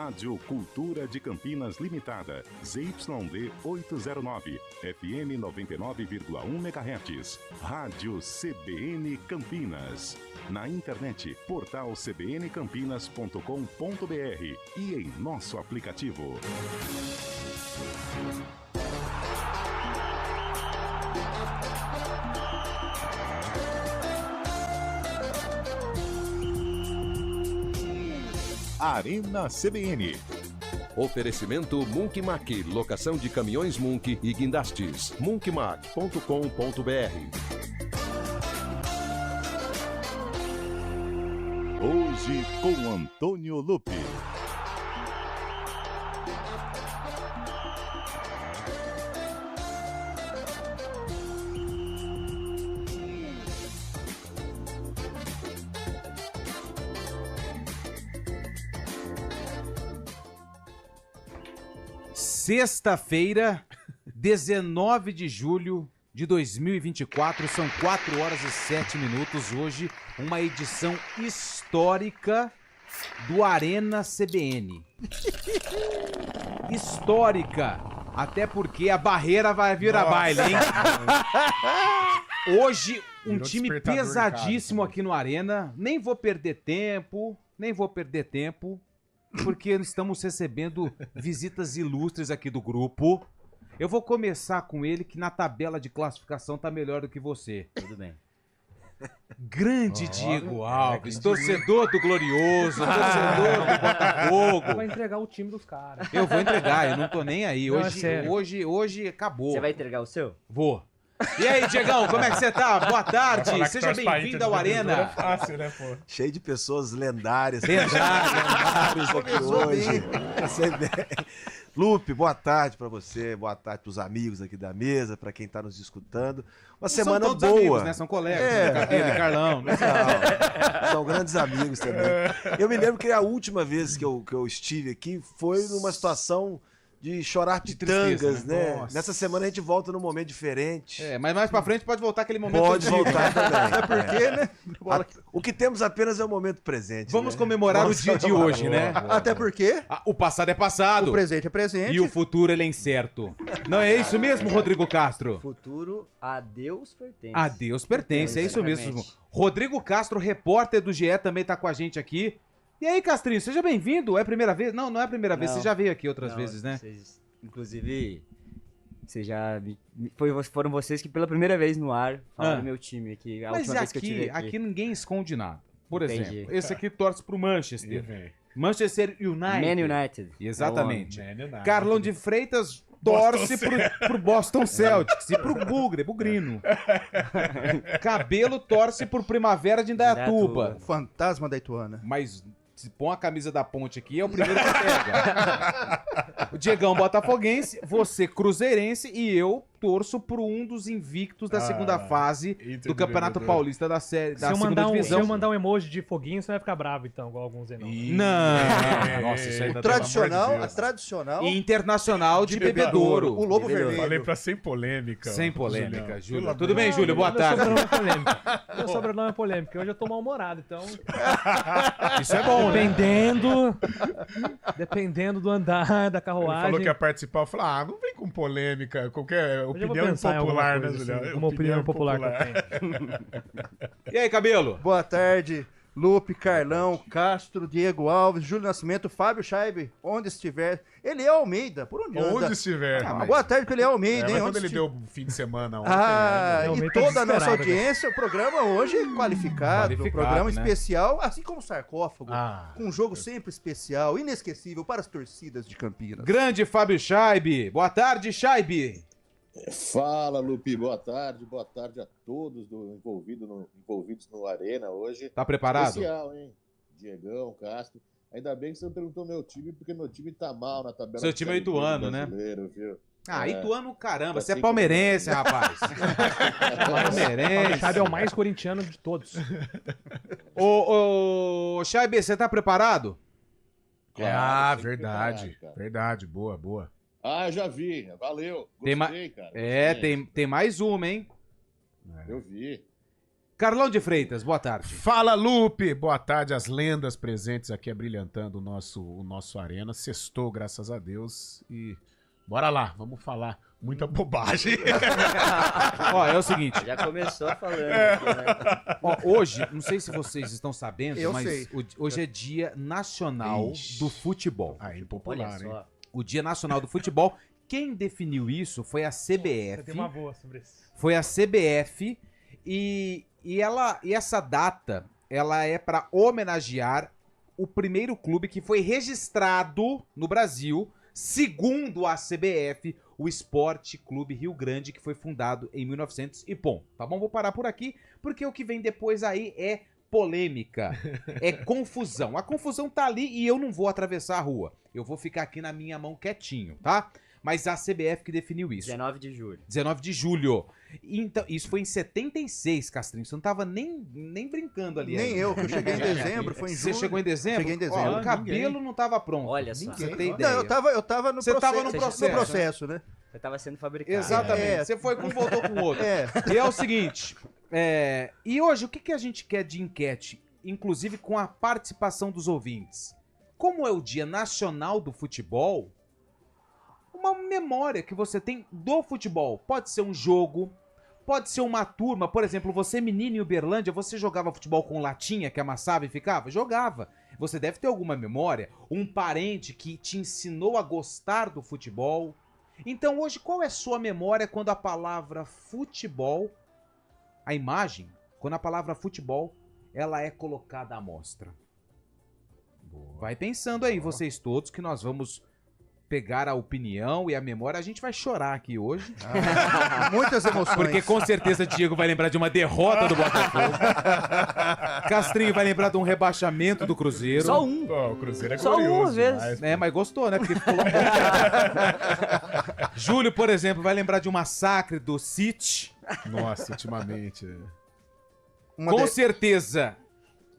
Rádio Cultura de Campinas Limitada, ZYD 809, FM 99,1 MHz. Rádio CBN Campinas. Na internet, portal cbncampinas.com.br e em nosso aplicativo. Arena CBN. Oferecimento Munkmac, locação de caminhões Munk e guindastes. munkmac.com.br. Hoje com Antônio Lupi. Sexta-feira, 19 de julho de 2024, são 4 horas e 7 minutos. Hoje, uma edição histórica do Arena CBN. Histórica, até porque a barreira vai vir a baile, hein? Hoje, um time pesadíssimo aqui no Arena. Nem vou perder tempo, porque estamos recebendo visitas ilustres aqui do grupo. Eu vou começar com ele, que na tabela de classificação tá melhor do que você. Tudo bem. Grande Diego Alves, torcedor do Glorioso, torcedor do Botafogo. Vai entregar o time dos caras. Eu vou entregar, eu não tô nem aí. Não, é sério. Hoje acabou. Você vai entregar o seu? Vou. E aí, Diegão, como é que você tá? Boa tarde, seja torce pra bem-vindo Inter, ao Arena. É fácil, né, pô? Cheio de pessoas lendárias. Lendários aqui hoje. Você vê. Lupe, boa tarde pra você, boa tarde pros amigos aqui da mesa, pra quem tá nos escutando. Uma semana são todos boa. amigos, né? São colegas, Carlão. Né? São grandes amigos também. Eu me lembro que a última vez que eu estive aqui foi numa situação de chorar pitangas, né? Nossa. Nessa semana a gente volta num momento diferente. Mas mais pra frente pode voltar aquele momento. Pode antigo. voltar também. Até porque, né? O que temos apenas é o momento presente. Vamos né? comemorar Vamos o dia de comemorar. hoje, né? Até porque O passado é passado. o presente é presente. E o futuro ele é incerto. Não é isso mesmo, Rodrigo Castro? Futuro a Deus pertence. A Deus pertence, é isso mesmo. Exatamente. Rodrigo Castro, repórter do GE, também tá com a gente aqui. E aí, Castrinho, seja bem-vindo. É a primeira vez? Não, não é a primeira vez. Não. Você já veio aqui outras Não, vezes, né? Inclusive, vocês já foram vocês que pela primeira vez no ar falaram do meu time aqui. A Mas última vez que eu tive aqui ninguém esconde nada. Por Entendi. exemplo, esse aqui torce pro Manchester. Vem. Manchester United. Man United. Exatamente. Man United. Carlão de Freitas torce pro Boston Celtics e pro Bugrino. Cabelo torce pro Primavera de Indaiatuba. Fantasma da Ituana. Mas se põe a camisa da Ponte aqui, é o primeiro que pega. O Diegão botafoguense, você cruzeirense e eu torço por um dos invictos da segunda fase Inter do Campeonato de Paulista da série da Se eu, segunda mandar divisão. se eu mandar um emoji de foguinho, você vai ficar bravo, então, igual alguns aí não. Não. Nossa, isso aí tá Tradicional, amor de a Deus. tradicional. Internacional de Bebedouro. O Lobo Bebedouro. Vermelho. Falei pra sem polêmica. Sem polêmica, Julião. Júlio. Pelo Tudo amor bem, de Júlio? Boa Meu tarde. sobrenome é polêmica. Meu sobrenome é polêmica. Hoje eu tô mal-humorado, então. Isso é bom, né? Dependendo do andar da Ele carruagem. falou que ia participar. Eu falei, não vem com polêmica. Qualquer Hoje eu vou opinião pensar em alguma impopular, né, coisa, Julião? assim, uma opinião popular que eu tenho. E aí, Cabelo? Boa tarde, Lupe, Carlão, Castro, Diego Alves, Júlio Nascimento, Fábio Scheibe, onde estiver. Eliel Almeida, por onde anda? Onde estiver. Boa tarde, Eliel Almeida, Mas hein? quando Onde ele estiver. deu o fim de semana ontem. Ah, né? e Realmente tá toda a nossa desesperado, audiência, o programa hoje é qualificado, programa né? especial, assim como o Sarcófago, Ah. com um jogo sempre especial, inesquecível para as torcidas de Campinas. Grande Fábio Scheibe. Boa tarde, Scheibe. Fala, Lupi, boa tarde a todos envolvidos no Arena hoje. Tá preparado? Especial, hein? Diegão, Castro. Ainda bem que você não perguntou meu time, porque meu time tá mal na tabela. Seu time é ituano, né? Viu? Ah, Ituano, caramba. Tá Você é cinco palmeirense, rapaz. O Palmeirense. Chave é o mais corintiano de todos. Ô, Scheibe, você tá preparado? Claro, tem que Verdade. preparar, cara. Verdade, boa. Ah, já vi. Valeu. Tem Gostei, cara. É, Gostei. tem mais uma, hein? Eu vi. Carlão de Freitas, boa tarde. Fala, Lupe! Boa tarde, as lendas presentes aqui abrilhantando o nosso Arena. Sextou, graças a Deus. E bora lá, vamos falar muita bobagem. Ó, é o seguinte. Já começou falando. Aqui, né? Ó, hoje, não sei se vocês estão sabendo, Eu mas sei. hoje é Dia Nacional do Futebol. Aí, Olha popular, hein? só. O Dia Nacional do Futebol. Quem definiu isso foi a Você CBF. tem uma boa sobre isso. Foi a CBF e essa data ela é para homenagear o primeiro clube que foi registrado no Brasil, segundo a CBF, o Esporte Clube Rio Grande, que foi fundado em 1900 e bom, tá bom? Vou parar por aqui, porque o que vem depois aí é polêmica, é confusão. A confusão tá ali e eu não vou atravessar a rua. Eu vou ficar aqui na minha mão quietinho, tá? Mas a CBF que definiu isso. 19 de julho. 19 de julho. Então, isso foi em 76, Castrinho. Você não tava nem brincando ali. Nem ainda. eu, que eu cheguei em dezembro, foi em Você julho. chegou em dezembro? Cheguei em dezembro. Ó, o cabelo não tava pronto. Olha só. Você Ninguém. tem Não, ideia. eu tava no Você processo. tava no processo, No processo, né? Você tava sendo fabricado. Exatamente. É. Você foi com um, voltou com o outro. É. E é o seguinte, e hoje o que a gente quer de enquete, inclusive com a participação dos ouvintes? Como é o Dia Nacional do Futebol, uma memória que você tem do futebol. Pode ser um jogo, pode ser uma turma. Por exemplo, você menino em Uberlândia, você jogava futebol com latinha que amassava e ficava? Jogava. Você deve ter alguma memória, um parente que te ensinou a gostar do futebol. Então hoje, qual é a sua memória quando a palavra futebol, a imagem, quando a palavra futebol, ela é colocada à mostra? Vai pensando aí, vocês todos, que nós vamos pegar a opinião e a memória. A gente vai chorar aqui hoje. Muitas emoções. Porque com certeza Diego vai lembrar de uma derrota do Botafogo. Castrinho vai lembrar de um rebaixamento do Cruzeiro. Só um. Ó, o Cruzeiro é Só glorioso uma vez. demais, É, mas gostou, né? Porque ficou Júlio, por exemplo, vai lembrar de um massacre do City. Nossa, ultimamente. Com certeza,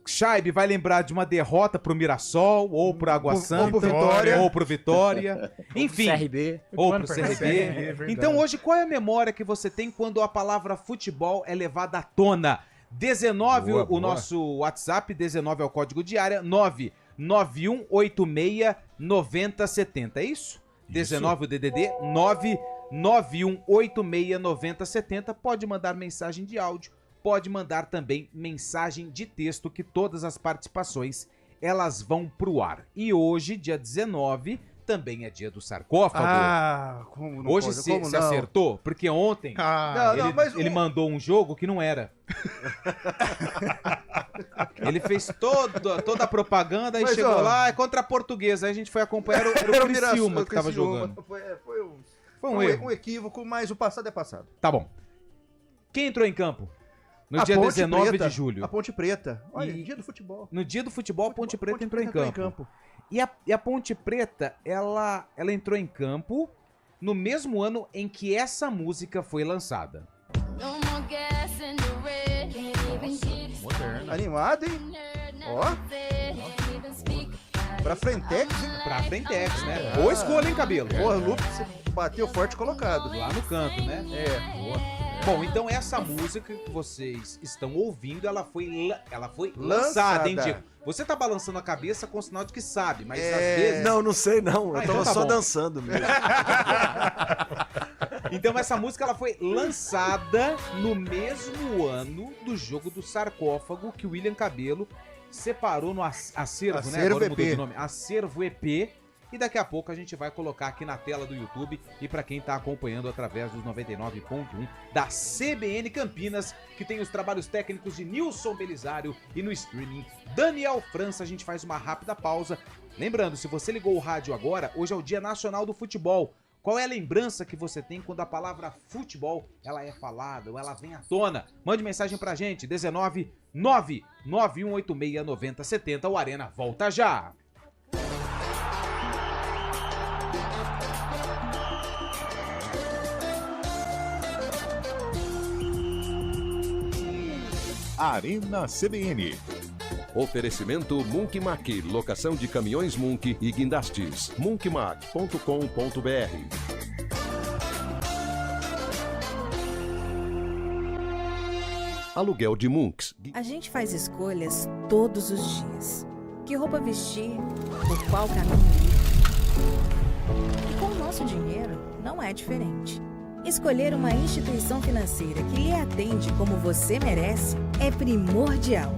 Scheibe vai lembrar de uma derrota pro Mirassol, ou pro Água Santa, ou pro Vitória. ou pro Vitória. Enfim, CRB. ou Mano, pro pra CRB. é verdade. Então hoje, qual é a memória que você tem quando a palavra futebol é levada à tona? 19 Boa, o boa. nosso WhatsApp, 19 é o código de área, 991869070, é isso? 19 o DDD, 991869070, pode mandar mensagem de áudio, pode mandar também mensagem de texto, que todas as participações, elas vão pro ar. E hoje, dia 19, também é dia do sarcófago. Ah, como não Hoje pode, você como não? acertou, porque ontem Ah, Não, mas ele mandou um jogo que não era. Ele fez toda a propaganda e Mas, chegou ó, lá, é contra a Portuguesa. Aí a gente foi acompanhar, era o Criciúma que tava Criciúma. jogando. Foi um Foi um erro. equívoco, mas o passado é passado. Tá bom. Quem entrou em campo? No A dia Ponte 19 Preta, de julho. A Ponte Preta. Olha, E- dia do futebol. No dia do futebol, a Ponte Preta entrou em Preta campo. E a Ponte Preta, ela entrou em campo no mesmo ano em que essa música foi lançada. Animado, hein? Ó. Pra Frentex, hein? Pra Frentex, né? Boa escolha, hein, Cabelo? Porra, Lupe, você bateu forte colocado. Lá no canto, né? Bom, então essa música que vocês estão ouvindo, ela foi lançada, hein, Lançada. Diego? Você tá balançando a cabeça com sinal de que sabe, mas É. às vezes... Não sei não. Eu Ah, então tava tá só bom. dançando mesmo. Então essa música ela foi lançada no mesmo ano do jogo do sarcófago que o William Cabelo separou no acervo, né? Acervo Agora mudou EP. de nome. Acervo EP. E daqui a pouco a gente vai colocar aqui na tela do YouTube e para quem tá acompanhando através dos 99.1 da CBN Campinas, que tem os trabalhos técnicos de Nilson Belisário e no streaming Daniel França. A gente faz uma rápida pausa. Lembrando, se você ligou o rádio agora, hoje é o Dia Nacional do Futebol. Qual é a lembrança que você tem quando a palavra futebol ela é falada ou ela vem à tona? Mande mensagem pra gente, 19 99186 9070. O Arena volta já! Arena CBN. Oferecimento Munk Mac, locação de caminhões Munk e guindastes. munkmac.com.br. Aluguel de Monks. A gente faz escolhas todos os dias. Que roupa vestir, por qual caminho ir. E com o nosso dinheiro, não é diferente. Escolher uma instituição financeira que lhe atende como você merece é primordial.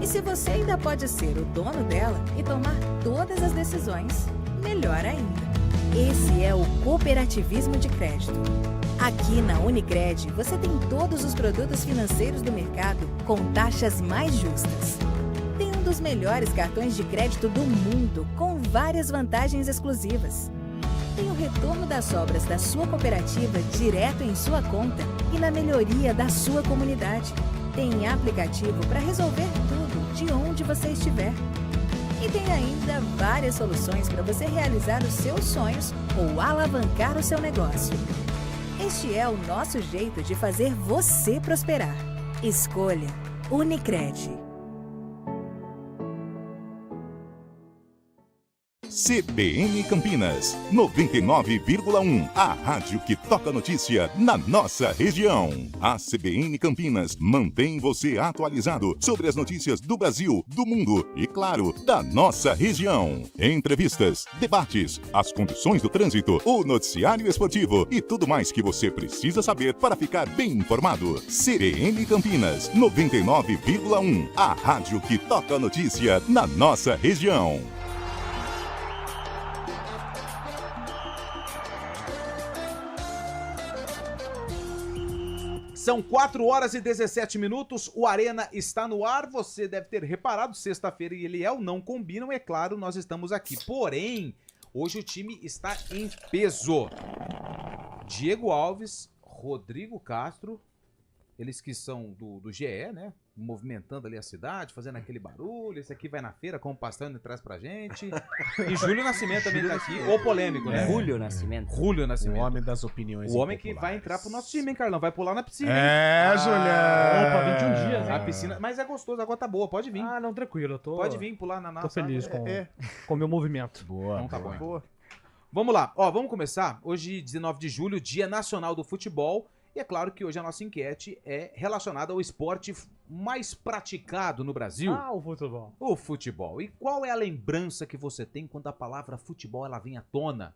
E se você ainda pode ser o dono dela e tomar todas as decisões, melhor ainda. Esse é o cooperativismo de crédito. Aqui na Unicred, você tem todos os produtos financeiros do mercado com taxas mais justas. Tem um dos melhores cartões de crédito do mundo, com várias vantagens exclusivas. Tem o retorno das sobras da sua cooperativa direto em sua conta e na melhoria da sua comunidade. Tem aplicativo para resolver tudo de onde você estiver. E tem ainda várias soluções para você realizar os seus sonhos ou alavancar o seu negócio. Este é o nosso jeito de fazer você prosperar. Escolha Unicred. CBN Campinas, 99,1. A rádio que toca notícia na nossa região. A CBN Campinas mantém você atualizado sobre as notícias do Brasil, do mundo e, claro, da nossa região. Entrevistas, debates, as condições do trânsito, o noticiário esportivo e tudo mais que você precisa saber para ficar bem informado. CBN Campinas, 99,1. A rádio que toca notícia na nossa região. São 4 horas e 17 minutos, o Arena está no ar, você deve ter reparado, sexta-feira e ele não combinam, é claro, nós estamos aqui. Porém, hoje o time está em peso. Diego Alves, Rodrigo Castro, eles que são do GE, né? Movimentando ali a cidade, fazendo aquele barulho. Esse aqui vai na feira, com o pastel e traz pra gente. E Júlio Nascimento também tá aqui, ou polêmico, né? Julio Nascimento. Julio Nascimento. O homem das opiniões. O homem que vai entrar pro nosso time, hein, Carlão? Vai pular na piscina. Julião. Opa, 21 dias, hein? A piscina, mas é gostoso, a água tá boa, pode vir. Ah, não, tranquilo, eu tô... Pode vir pular na nossa. Tô feliz com o meu movimento. Boa, Então tá bom. Boa. Vamos lá, ó, vamos começar. Hoje, 19 de julho, Dia Nacional do Futebol. E é claro que hoje a nossa enquete é relacionada ao esporte mais praticado no Brasil. Ah, o futebol. O futebol. E qual é a lembrança que você tem quando a palavra futebol ela vem à tona?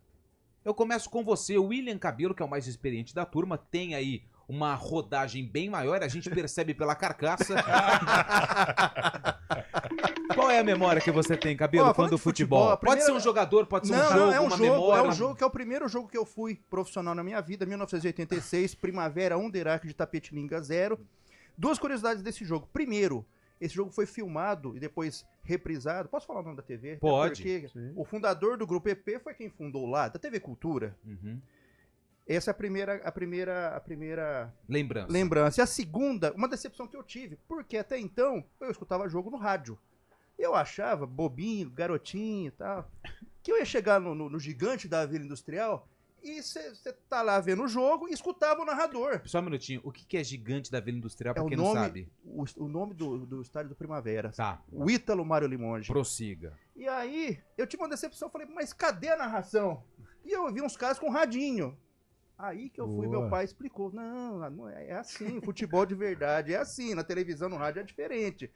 Eu começo com você, o William Cabelo, que é o mais experiente da turma, tem aí uma rodagem bem maior, a gente percebe pela carcaça. Qual é a memória que você tem, Cabelo, quando o futebol? Pode ser um jogador, pode ser um jogo, é um uma jogo, memória. É um jogo que é o primeiro jogo que eu fui profissional na minha vida, 1986, Primavera 1, Derac de Tapetininga 0. Duas curiosidades desse jogo. Primeiro, esse jogo foi filmado e depois reprisado. Posso falar o nome da TV? Pode. Porque o fundador do Grupo EP foi quem fundou lá, da TV Cultura. Uhum. Essa é a primeira lembrança. E a segunda, uma decepção que eu tive, porque até então eu escutava jogo no rádio. Eu achava, bobinho, garotinho e tal, que eu ia chegar no gigante da Vila Industrial e você tá lá vendo o jogo e escutava o narrador. Só um minutinho, o que é gigante da Vila Industrial, pra É quem o nome, não sabe? O nome do estádio do Primavera. Tá. O Ítalo Mário Limonge. Prossiga. E aí, eu tive uma decepção, falei, mas cadê a narração? E eu vi uns caras com radinho. Aí que eu fui, meu pai explicou, não, é assim, futebol de verdade, é assim, na televisão, no rádio é diferente.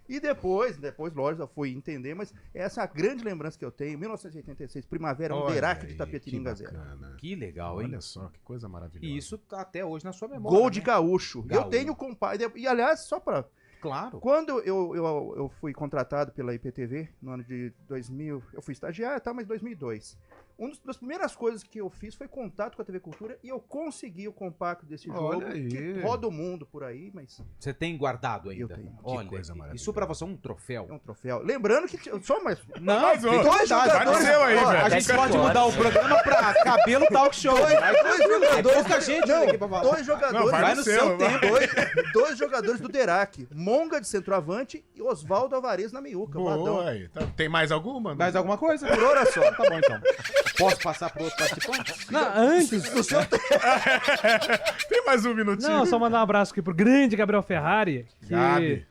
E depois, lógico, eu fui entender, mas essa é a grande lembrança que eu tenho, 1986, Primavera, um Derac de Tapetininga 0. Que legal, hein? Olha só, que coisa maravilhosa. E isso tá até hoje na sua memória, Gol de Gaúcho. Gaúcho. Eu tenho compadre, e aliás, só pra... Claro. Quando eu fui contratado pela IPTV, no ano de 2000, eu fui estagiário, tá, mas 2002. Uma das primeiras coisas que eu fiz foi contato com a TV Cultura e eu consegui o compacto desse jogo, que roda o mundo por aí, mas... Você tem guardado ainda? Eu tenho. Olha, que coisa maravilhosa. Isso pra você é um troféu. É um troféu. Lembrando que... Só mais... Não, mais um. Dois jogadores... Vai no seu aí, velho. A gente pode mudar o programa pra Cabelo Talk Show. Pouca gente aqui pra falar. Dois jogadores... Não, vai no seu tempo. Dois jogadores do Derac. Monga de centroavante e Oswaldo Alvarez na meiuca. Boa, aí. Tem mais alguma? Mais alguma coisa? Por hora só. Tá bom, então. Posso passar pro outro participante? Não, antes... Tem mais um minutinho. Não, só mandar um abraço aqui pro grande Gabriel Ferrari, que Gabi.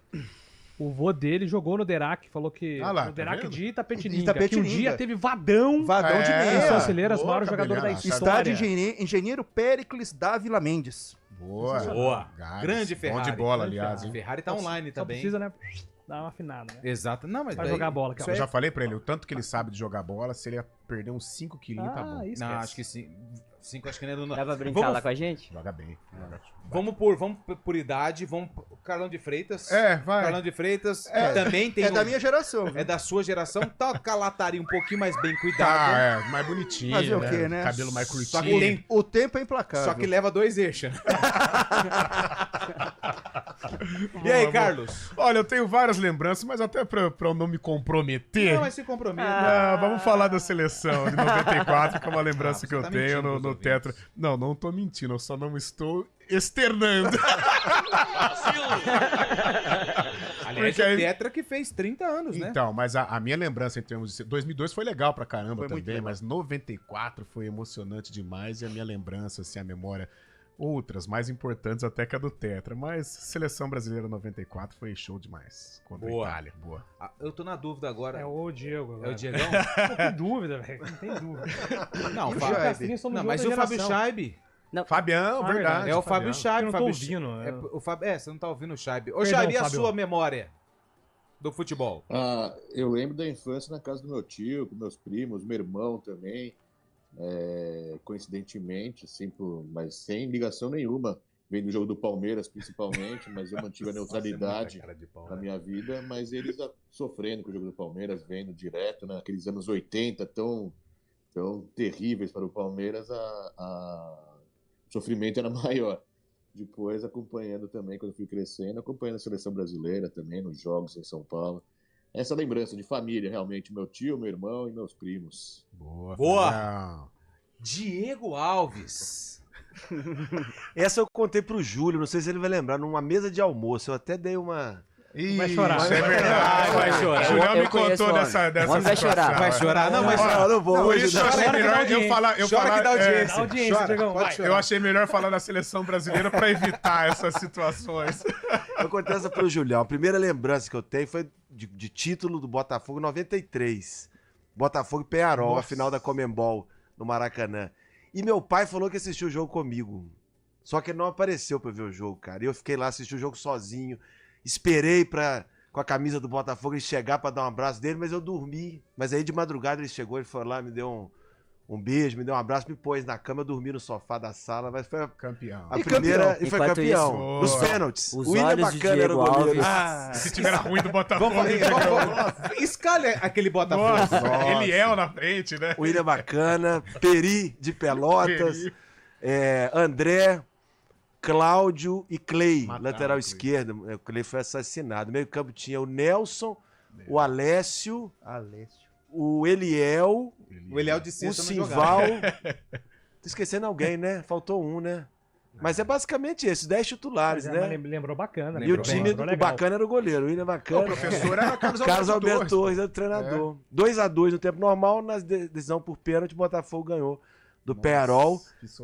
o vô dele jogou no Derac, falou que Ah lá, no tá Derac vendo? de Itapetininga, De Itapetininga. que um dia teve Vadão De É. meia. São Cileiras, o Boa, maior jogador da Cabelhada. história. Estádio Engenheiro Péricles Dávila Mendes. Boa. Gales. Grande Ferrari. Bom de bola, aliás, hein? Ferrari tá online Só também. precisa, né? Dar uma afinada, né? Exato. Não, mas Pra daí- jogar bola. isso Cara. Eu já falei pra ele, o tanto que ele sabe de jogar bola, se ele perder uns 5 quilinhos, tá bom. isso Não, acho que sim. 5 acho que não. Dá pra brincar lá com a gente? Joga bem. Vamos por idade, vamos por Carlão de Freitas. Vai. Carlão de Freitas, que também tem da minha geração. É da sua geração, toca a lataria um pouquinho mais bem Tá, cuidado. mais bonitinho, Fazer o quê, né? Cabelo mais Só que curtinho. tem- O tempo é implacável. Só que leva 2 eixos. E aí, Carlos? Olha, eu tenho várias lembranças, mas até pra eu não me comprometer... Não, mas se compromete. Vamos falar da seleção de 94, que é uma lembrança que eu tá tenho mentindo pros no ouvintes. Tetra. Não tô mentindo, eu só não estou externando. Aliás, Porque o aí- Tetra que fez 30 anos, né? Então, mas a minha lembrança em termos de... 2002 foi legal pra caramba Foi muito também, legal. mas 94 foi emocionante demais e a minha lembrança, assim, a memória... Outras, mais importantes até que a do Tetra, mas Seleção Brasileira 94 foi show demais contra Boa. a Itália. Boa. Ah, eu tô na dúvida agora. É o Diego. É Agora. o Diegão? Não tem dúvida, velho. Não tem dúvida. Não, E o Fábio- Castrinho somos Não, de mas outra o Fábio geração. Scheibe. Fabião, Ah, verdade. verdade. É o Fábio Eu Scheibe. não tô Fábio ouvindo. É, o Fábio, você não tá ouvindo o Scheibe. Ô, Perdão, Scheibe, e a Fábio. sua memória do futebol? Eu lembro da infância na casa do meu tio, com meus primos, meu irmão também. Coincidentemente, assim, mas sem ligação nenhuma. Vem do jogo do Palmeiras, principalmente, mas eu mantive a neutralidade na minha vida. Mas eles sofrendo com o jogo do Palmeiras, vendo direto, naqueles anos 80, tão terríveis para o Palmeiras, o sofrimento era maior. Depois, acompanhando também, quando eu fui crescendo, acompanhando a seleção brasileira também, nos jogos em São Paulo. Essa lembrança de família, realmente, meu tio, meu irmão e meus primos. Boa. Boa. Fabião. Diego Alves. Essa eu contei pro Júlio, não sei se ele vai lembrar, numa mesa de almoço. Eu até dei uma. Vai chorar. Isso é verdade. Vai chorar. O Julião Eu me conheço contou o homem. dessa O homem vai situação. chorar. Vai chorar? Não, mas Não, não vou. Por Hoje isso eu não. achei Chora que dá melhor eu audiência. falar. Chora que dá audiência. Dá audiência, Chora, Diegão, pode vai. chorar. Eu achei melhor falar da seleção brasileira pra evitar essas situações. Eu contei essa pro Julião. A primeira lembrança que eu tenho foi de título do Botafogo 93. Botafogo e Peñarol, a final da Comembol no Maracanã. E meu pai falou que assistiu o jogo comigo. Só que ele não apareceu pra ver o jogo, cara. E eu fiquei lá, assisti o jogo sozinho. Esperei com a camisa do Botafogo ele chegar pra dar um abraço dele, mas eu dormi. Mas aí de madrugada ele chegou, ele foi lá, me deu um beijo, me deu um abraço, me pôs na cama, eu dormi no sofá da sala, mas foi Campeão. a primeira e foi Enquanto campeão. isso, Nos boa. pênaltis. Os O William olhos de Bacana era o Diego goleiro. Alves. Se tiver ruim do Botafogo, Escalha aquele Botafogo. nossa, Eliel na frente, né? William Bacana, Peri de Pelotas, Peri. André, Cláudio e Clay, Mataram lateral o Clay. esquerdo. O Clay foi assassinado. Meio campo tinha o Nelson, o Alessio, Alessio. o Eliel, O Eliel de o sexta não Simval. jogava. Tô esquecendo alguém, né? Faltou um, né? Mas é basicamente isso, 10 titulares, Mas, né? lembrou bacana. E o lembrou time bem, do lembrou legal. Bacana era o goleiro, o William Bacana. O professor era Carlos Carlos Alberto Torres, era o É. treinador. 2-2 no tempo normal, na decisão por pênalti, o Botafogo ganhou do Peñarol,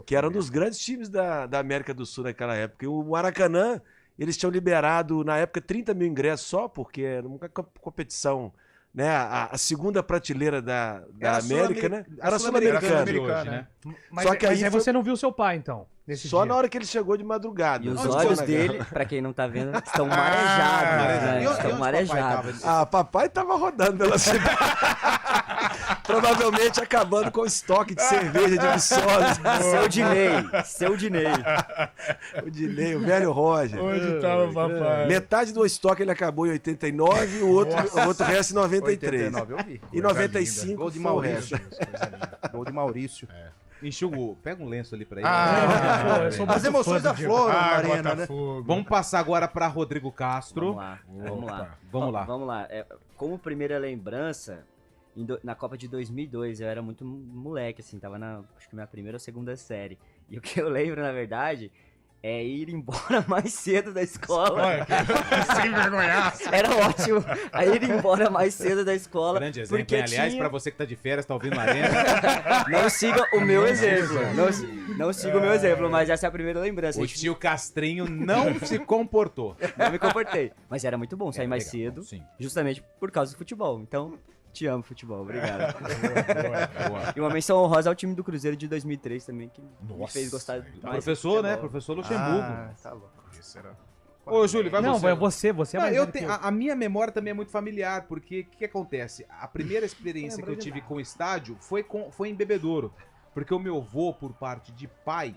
que era um dos grandes times da América do Sul naquela época. E o Maracanã, eles tinham liberado, na época, 30 mil ingressos só, porque era uma competição, né? A segunda prateleira da Era América, né? Era Sul-Americana de sul-americana. hoje, né? Mas, Só que mas aí aí foi- você não viu seu pai, então, nesse Só dia. na hora que ele chegou de madrugada. E os Onde olhos foi, dele, pra quem não tá vendo, estão Ah, marejados, né? e onde Estão papai marejados. tava? Ah, papai tava rodando pela cidade. Provavelmente acabando com o estoque de cerveja de Viçosa. Seu Dinei. O Dinei, o velho Roger. Onde tava o papai? Metade do estoque ele acabou em 89 e o outro resto em 93. 89 eu vi. E 95 Gol de foi o resto. Maurício. Gol de Maurício. Enxugou. Pega um lenço ali pra ele. Eu sou As muito emoções fã da do Diego. Flora na Ah, arena, né? Botafogo. Vamos passar agora pra Rodrigo Castro. Vamos lá. Vamos lá. Vamos lá. Como primeira lembrança, na Copa de 2002, eu era muito moleque, assim, tava acho que minha primeira ou segunda série. E o que eu lembro, na verdade, é ir embora mais cedo da escola. Olha, sem vergonhaço. Era ótimo. A ir embora mais cedo da escola. Grande exemplo, porque hein? Aliás, tinha... pra você que tá de férias, tá ouvindo na arena. Não siga o meu exemplo. Não siga o meu exemplo, mas essa é a primeira lembrança. O tio Castrinho não se comportou. Não me comportei. Mas era muito bom sair mais legal, cedo, sim. justamente por causa do futebol. Então, Te amo, futebol. Obrigado. Boa. E uma menção honrosa ao time do Cruzeiro de 2003 também, que me Nossa. fez gostar mais. Professor, de né? futebol. Professor Luxemburgo. Tá louco. Esse era... Ô, Júlio, vai Não, você. você é Não, mais eu velho que tenho, a minha memória também é muito familiar, porque o que acontece? A primeira experiência que eu tive com o estádio foi em Bebedouro. Porque o meu avô, por parte de pai,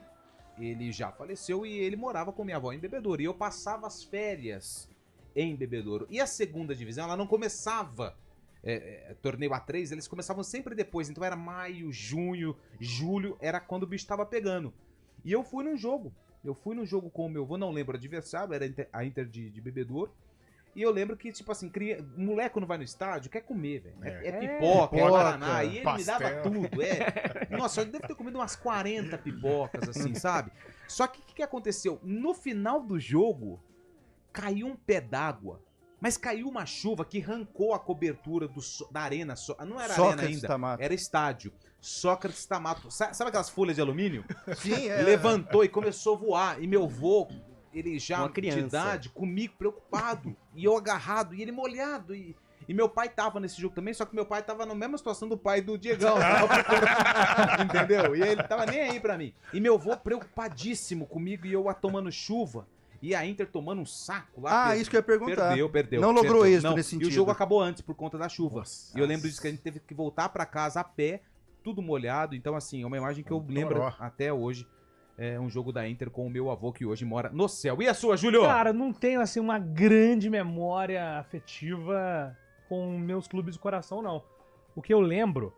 ele já faleceu e ele morava com minha avó em Bebedouro. E eu passava as férias em Bebedouro. E a segunda divisão, ela não começava, torneio A3, eles começavam sempre depois. Então era maio, junho, julho, era quando o bicho tava pegando. E eu fui num jogo. Eu fui num jogo com o meu avô, não lembro o adversário, era a Inter de Bebedouro. E eu lembro que, tipo assim, moleque quando vai no estádio quer comer, velho. É pipoca, é guaraná. E ele me dava tudo. Nossa, eu devo ter comido umas 40 pipocas, assim, sabe? Só que o que aconteceu? No final do jogo, caiu um pé d'água. Mas caiu uma chuva que arrancou a cobertura da arena. Não era Sócrates arena ainda, Tamato. era estádio. Sócrates Tamato. Sabe aquelas folhas de alumínio? Sim, Levantou e começou a voar. E meu vô, ele já Uma criança. de idade, comigo, preocupado. E eu agarrado, e ele molhado. E meu pai tava nesse jogo também, só que meu pai tava na mesma situação do pai do Diegão. Entendeu? E ele tava nem aí pra mim. E meu vô preocupadíssimo comigo e eu tomando chuva. E a Inter tomando um saco lá. Isso que eu ia perguntar. Perdeu. Não logrou êxito Não, nesse sentido. E o jogo acabou antes por conta da chuva. Nossa. E eu lembro disso que a gente teve que voltar pra casa a pé, tudo molhado. Então, assim, é uma imagem que eu lembro até hoje. É um jogo da Inter com o meu avô que hoje mora no céu. E a sua, Júlio? Cara, não tenho, assim, uma grande memória afetiva com meus clubes do coração, não. O que eu lembro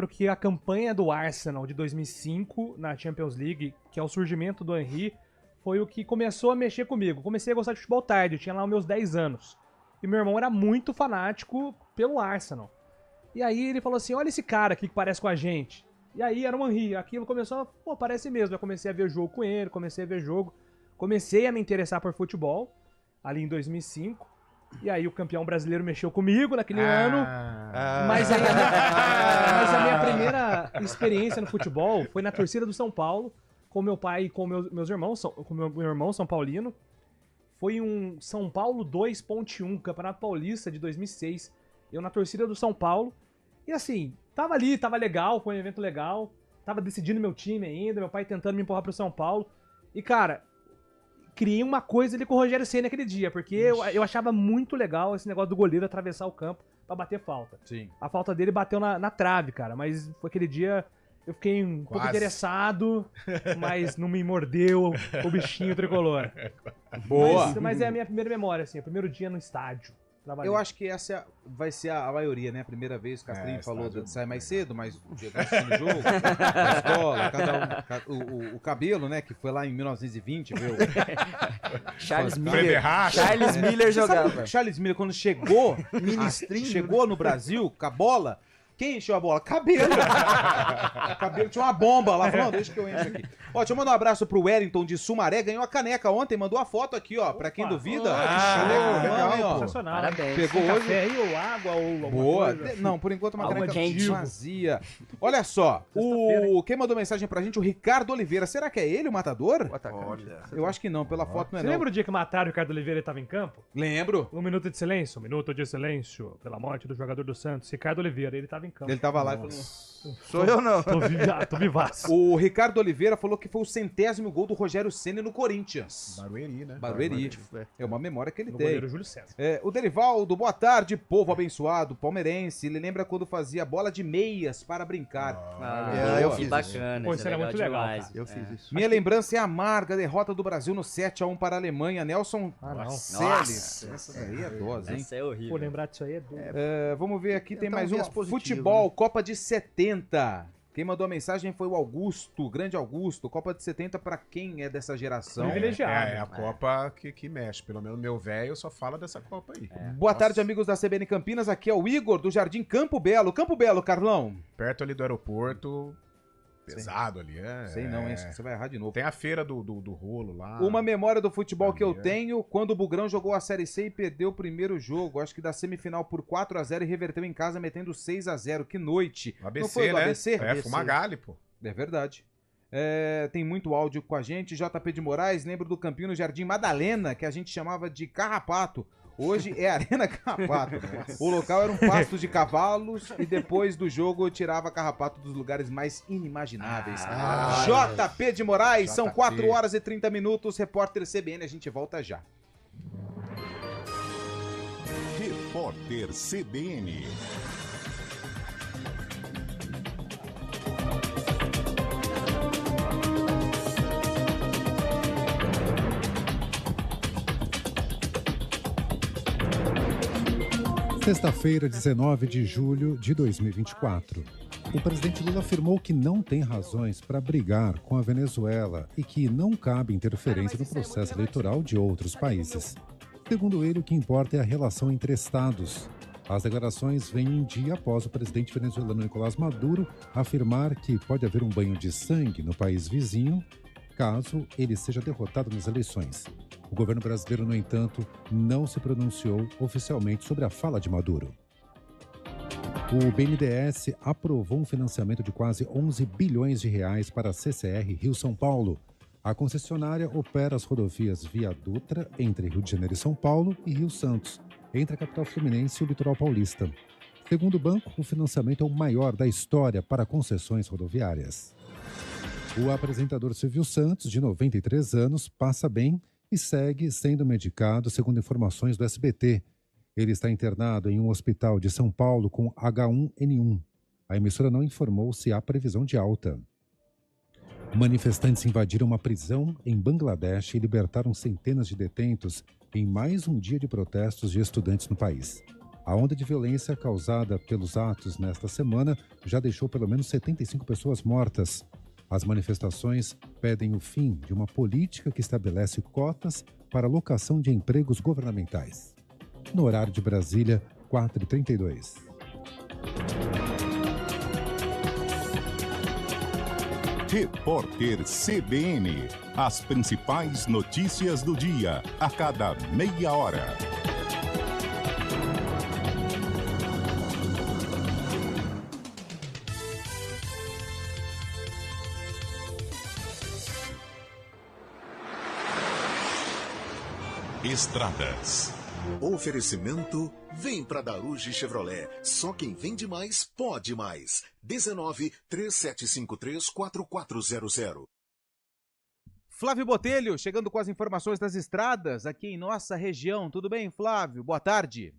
que a campanha do Arsenal de 2005 na Champions League, que é o surgimento do Henry, foi o que começou a mexer comigo. Comecei a gostar de futebol tarde, eu tinha lá os meus 10 anos. E meu irmão era muito fanático pelo Arsenal. E aí ele falou assim, olha esse cara aqui que parece com a gente. E aí era o Henry, aquilo começou, parece mesmo. Eu comecei a ver jogo com ele, comecei a me interessar por futebol, ali em 2005. E aí o campeão brasileiro mexeu comigo naquele ano. Mas a minha primeira experiência no futebol foi na torcida do São Paulo, com meu pai e com meus irmãos, com meu irmão São Paulino. Foi um São Paulo 2.1, Campeonato Paulista de 2006. Eu na torcida do São Paulo. E assim, tava legal, foi um evento legal. Tava decidindo meu time ainda, meu pai tentando me empurrar pro São Paulo. E cara, criei uma coisa ali com o Rogério Ceni naquele dia, porque eu achava muito legal esse negócio do goleiro atravessar o campo pra bater falta. Sim. A falta dele bateu na trave, cara, mas foi aquele dia eu fiquei um pouco interessado, mas não me mordeu o bichinho tricolor. Boa! Mas é a minha primeira memória, assim, o primeiro dia no estádio. Eu acho que essa vai ser a maioria, né? A primeira vez, o Castrinho falou de sair mais cedo, mas o Diego assistindo o jogo, a escola, o Cabelo, né? Que foi lá em 1920, viu? Charles Miller jogava. Charles Miller, quando chegou no Brasil com a bola, quem encheu a bola? Cabelo. Cabelo tinha uma bomba lá. Falou, não, deixa que eu encho aqui. Ó, deixa eu mandar um abraço pro Wellington de Sumaré. Ganhou a caneca ontem, mandou a foto aqui, ó. Pra quem duvida. Legal, hein, ó. sensacional. Parabéns. Pegou hoje. Café aí, ou água, ou alguma Boa. coisa. Não, por enquanto uma Algo caneca quente. vazia. Olha só, quem mandou mensagem pra gente, o Ricardo Oliveira. Será que é ele o matador? Olha. Eu acho que não, pela foto não é Você não. lembra o dia que mataram o Ricardo Oliveira e estava em campo? Lembro. Um minuto de silêncio pela morte do jogador do Santos, Ricardo Oliveira, ele estava em campo. Ele tava lá e falou... Sou eu não. Tô vivaço. O Ricardo Oliveira falou que foi o 100º gol do Rogério Ceni no Corinthians. Barueri, né? Barueri. É uma memória que ele No tem. goleiro Júlio César. O Derivaldo, boa tarde, povo abençoado, palmeirense. Ele lembra quando fazia bola de meias para brincar. eu Que fiz bacana. Pô, isso era muito legal, demais. cara. Eu fiz isso. Minha lembrança é amarga, a derrota do Brasil no 7-1 para a Alemanha. Nelson não. Celes. Essa daí é dose, hein? Essa é horrível. Pô, lembrar disso aí é duro. Vamos ver aqui, tem Tentar mais um uma. viés positivo, Futebol, né? Copa de 70. Quem mandou a mensagem foi o Augusto, o grande Augusto. Copa de 70 para quem é dessa geração. Privilegiado. É a Copa que mexe. Pelo menos meu velho só fala dessa Copa aí. Boa tarde, amigos da CBN Campinas. Aqui é o Igor, do Jardim Campo Belo. Campo Belo, Carlão. Perto ali do aeroporto. Pesado ali, Sei não, hein? Você vai errar de novo. Tem a feira do rolo lá. Uma memória do futebol que eu Ali, tenho, quando o Bugrão jogou a Série C e perdeu o primeiro jogo, acho que da semifinal por 4-0 e reverteu em casa metendo 6-0. Que noite. O ABC, Não foi do né? ABC? Fumagalli, pô. É verdade. Tem muito áudio com a gente. JP de Moraes, lembro do campinho no Jardim Madalena, que a gente chamava de Carrapato. Hoje é Arena Carrapato. O local era um pasto de cavalos e depois do jogo eu tirava carrapato dos lugares mais inimagináveis. JP de Moraes, são 4 horas e 30 minutos, repórter CBN, a gente volta já. Repórter CBN. Sexta-feira, 19 de julho de 2024. O presidente Lula afirmou que não tem razões para brigar com a Venezuela e que não cabe interferência no processo eleitoral de outros países. Segundo ele, o que importa é a relação entre estados. As declarações vêm um dia após o presidente venezuelano Nicolás Maduro afirmar que pode haver um banho de sangue no país vizinho caso ele seja derrotado nas eleições. O governo brasileiro, no entanto, não se pronunciou oficialmente sobre a fala de Maduro. O BNDES aprovou um financiamento de quase 11 bilhões de reais para a CCR Rio-São Paulo. A concessionária opera as rodovias Via Dutra entre Rio de Janeiro e São Paulo e Rio Santos, entre a capital fluminense e o litoral paulista. Segundo o banco, o financiamento é o maior da história para concessões rodoviárias. O apresentador Silvio Santos, de 93 anos, passa bem e segue sendo medicado, segundo informações do SBT. Ele está internado em um hospital de São Paulo com H1N1. A emissora não informou se há previsão de alta. Manifestantes invadiram uma prisão em Bangladesh e libertaram centenas de detentos em mais um dia de protestos de estudantes no país. A onda de violência causada pelos atos nesta semana já deixou pelo menos 75 pessoas mortas. As manifestações pedem o fim de uma política que estabelece cotas para a locação de empregos governamentais. No horário de Brasília, 4h32. Repórter CBN. As principais notícias do dia, a cada meia hora. Estradas. Oferecimento, vem pra Daruge Chevrolet. Só quem vende mais, pode mais. 19-3753-4400. Flávio Botelho, chegando com as informações das estradas aqui em nossa região. Tudo bem, Flávio? Boa tarde.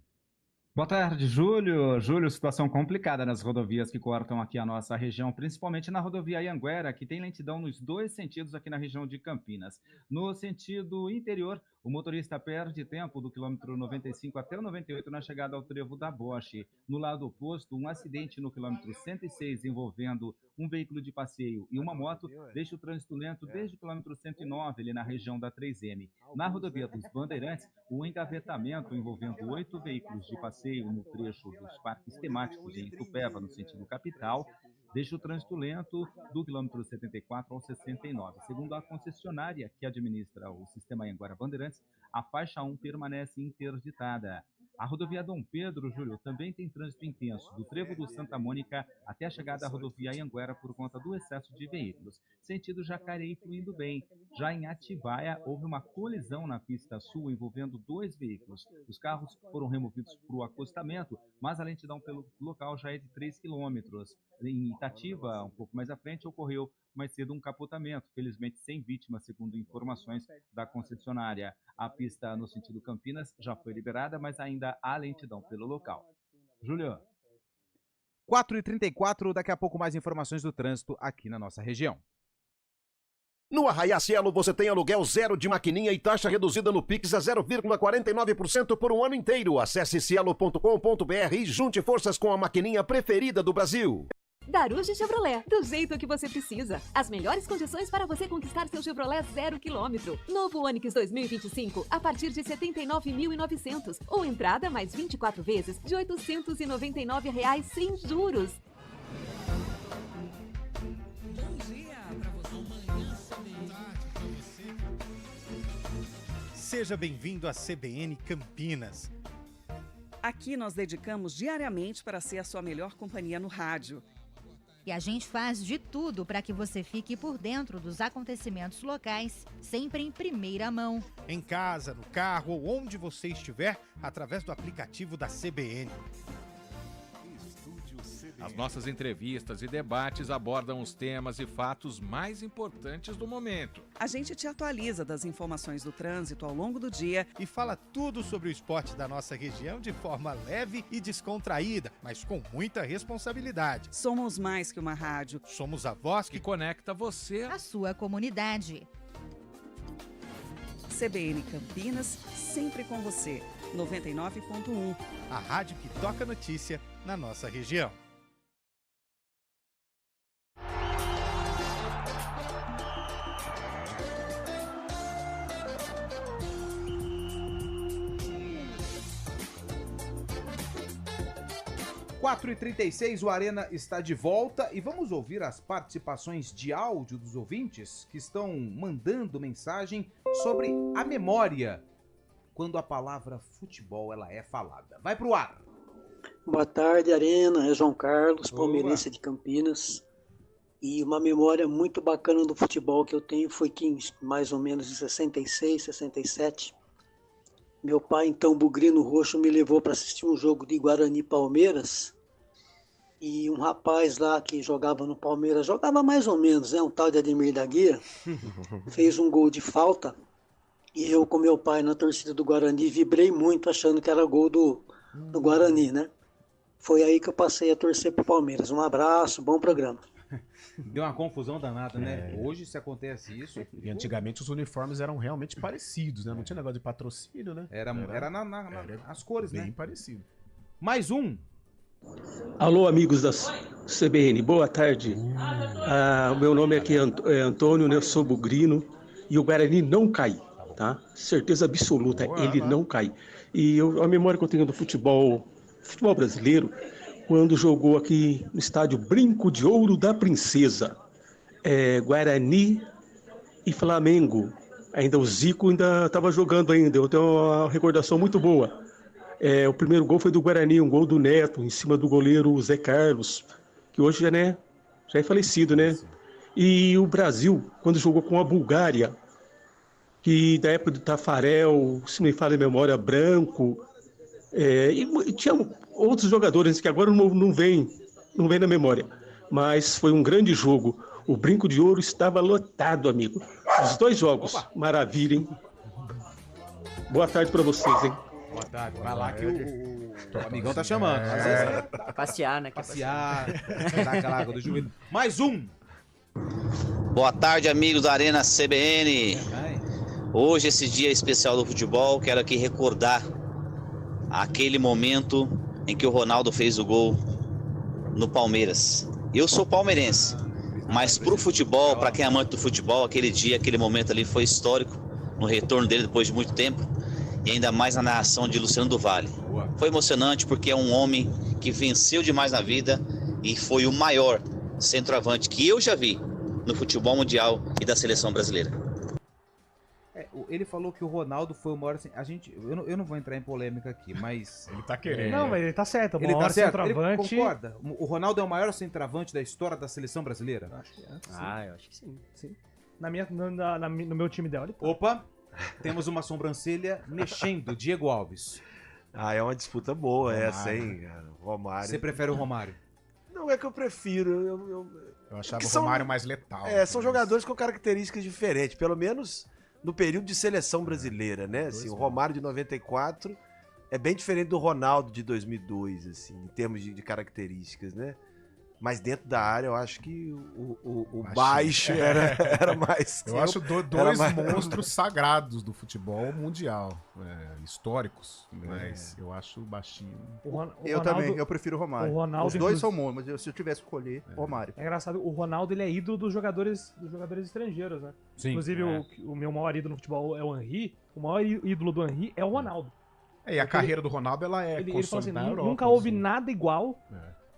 Boa tarde, Júlio. Júlio, situação complicada nas rodovias que cortam aqui a nossa região, principalmente na rodovia Anhanguera, que tem lentidão nos dois sentidos aqui na região de Campinas. No sentido interior, o motorista perde tempo do quilômetro 95 até o 98 na chegada ao trevo da Boche. No lado oposto, um acidente no quilômetro 106 envolvendo um veículo de passeio e uma moto deixa o trânsito lento desde o quilômetro 109, ali na região da 3M. Na rodovia dos Bandeirantes, o engavetamento envolvendo 8 veículos de passeio no trecho dos parques temáticos em Itupeva, no sentido capital, deixa o trânsito lento do quilômetro 74 ao 69. Segundo a concessionária que administra o sistema Anhanguera Bandeirantes, a faixa 1 permanece interditada. A rodovia Dom Pedro, Júlio, também tem trânsito intenso, do trevo do Santa Mônica até a chegada à rodovia Anhanguera por conta do excesso de veículos. Sentido Jacareí fluindo bem. Já em Atibaia, houve uma colisão na pista sul envolvendo 2 veículos. Os carros foram removidos para o acostamento, mas a lentidão pelo local já é de 3 quilômetros. Em Itatiba, um pouco mais à frente, ocorreu mais cedo um capotamento, felizmente sem vítimas, segundo informações da concessionária. A pista no sentido Campinas já foi liberada, mas ainda há lentidão pelo local. Júlio. 4h34, daqui a pouco mais informações do trânsito aqui na nossa região. No Arraiá Cielo você tem aluguel zero de maquininha e taxa reduzida no Pix a 0,49% por um ano inteiro. Acesse cielo.com.br e junte forças com a maquininha preferida do Brasil. Daruge Chevrolet, do jeito que você precisa. As melhores condições para você conquistar seu Chevrolet 0 km. Novo Onix 2025 a partir de R$ 79.900 ou entrada mais 24 vezes de R$ 899 sem juros. Bom dia para você. Amanhã Seja bem-vindo à CBN Campinas. Aqui nós dedicamos diariamente para ser a sua melhor companhia no rádio. E a gente faz de tudo para que você fique por dentro dos acontecimentos locais, sempre em primeira mão. Em casa, no carro ou onde você estiver, através do aplicativo da CBN. As nossas entrevistas e debates abordam os temas e fatos mais importantes do momento. A gente te atualiza das informações do trânsito ao longo do dia e fala tudo sobre o esporte da nossa região de forma leve e descontraída, mas com muita responsabilidade. Somos mais que uma rádio. Somos a voz que conecta você à sua comunidade. CBN Campinas, sempre com você. 99.1. A rádio que toca notícia na nossa região. – 4h36, o Arena está de volta e vamos ouvir as participações de áudio dos ouvintes que estão mandando mensagem sobre a memória quando a palavra futebol ela é falada. Vai pro ar! Boa tarde, Arena. É João Carlos, palmeirense de Campinas. E uma memória muito bacana do futebol que eu tenho foi que mais ou menos em 66, 67, meu pai, então bugrino roxo, me levou para assistir um jogo de Guarani Palmeiras. E um rapaz lá que jogava no Palmeiras, jogava mais ou menos, um tal de Ademir da Guia, fez um gol de falta. E eu com meu pai na torcida do Guarani vibrei muito achando que era gol do Guarani, né? Foi aí que eu passei a torcer pro Palmeiras. Um abraço, bom programa. Deu uma confusão danada, né? Hoje, se acontece isso... E antigamente os uniformes eram realmente parecidos, né? Não tinha negócio de patrocínio, né? Era as cores, bem né? parecido. Mais um. Alô, amigos da CBN, boa tarde. O meu nome aqui é Antônio, né? Eu sou bugrino e o Guarani não cai, tá? Certeza absoluta, ele não cai. E a memória que eu tenho do futebol brasileiro, quando jogou aqui no estádio Brinco de Ouro da Princesa, Guarani e Flamengo. Ainda o Zico ainda estava jogando ainda, eu tenho uma recordação muito boa. O primeiro gol foi do Guarani, um gol do Neto, em cima do goleiro Zé Carlos, que hoje já é falecido, né? E o Brasil, quando jogou com a Bulgária, que da época do Tafarel, se me falha a memória, Branco, e tinha outros jogadores que agora não vem na memória, mas foi um grande jogo. O Brinco de Ouro estava lotado, amigo. Os dois jogos, maravilha, hein? Boa tarde para vocês, hein? Boa tarde. Vai lá que o amigão tá chamando. Às vezes, passear, né? Passear, dar aquela água do juízo. Mais um. Boa tarde, amigos da Arena CBN. Hoje, esse dia especial do futebol, quero aqui recordar aquele momento em que o Ronaldo fez o gol no Palmeiras. Eu sou palmeirense, mas pro futebol, para quem é amante do futebol, aquele dia, aquele momento ali foi histórico, no retorno dele depois de muito tempo, e ainda mais na narração de Luciano do Vale. Foi emocionante porque é um homem que venceu demais na vida e foi o maior centroavante que eu já vi no futebol mundial e da seleção brasileira. Ele falou que o Ronaldo foi o maior... Eu não vou entrar em polêmica aqui, mas... Ele tá querendo. Não, mas ele tá certo. O Ele maior tá certo. centroavante... Ele concorda? O Ronaldo é o maior centroavante da história da seleção brasileira? Acho que é. Eu acho que sim. No meu time dela. Opa! Temos uma sobrancelha mexendo. Diego Alves. É uma disputa boa essa, hein? Romário. Você prefere o Romário? Não é que eu prefiro. Eu achava o Romário mais letal. São jogadores com características diferentes. Pelo menos no período de seleção brasileira, né? Assim, o Romário de 94 é bem diferente do Ronaldo de 2002, assim, em termos de características, né? Mas dentro da área, eu acho que o baixo era mais... Eu acho dois monstros sagrados do futebol mundial, históricos, mas eu acho baixinho. Eu também, eu prefiro o Romário. Os dois são bons, mas se eu tivesse que escolher, Romário. É engraçado, o Ronaldo ele é ídolo dos jogadores estrangeiros, né? Sim, inclusive, o meu maior ídolo no futebol é o Henry, o maior ídolo do Henry é o Ronaldo. E a carreira do Ronaldo, ela ele falou assim, nunca houve nada igual...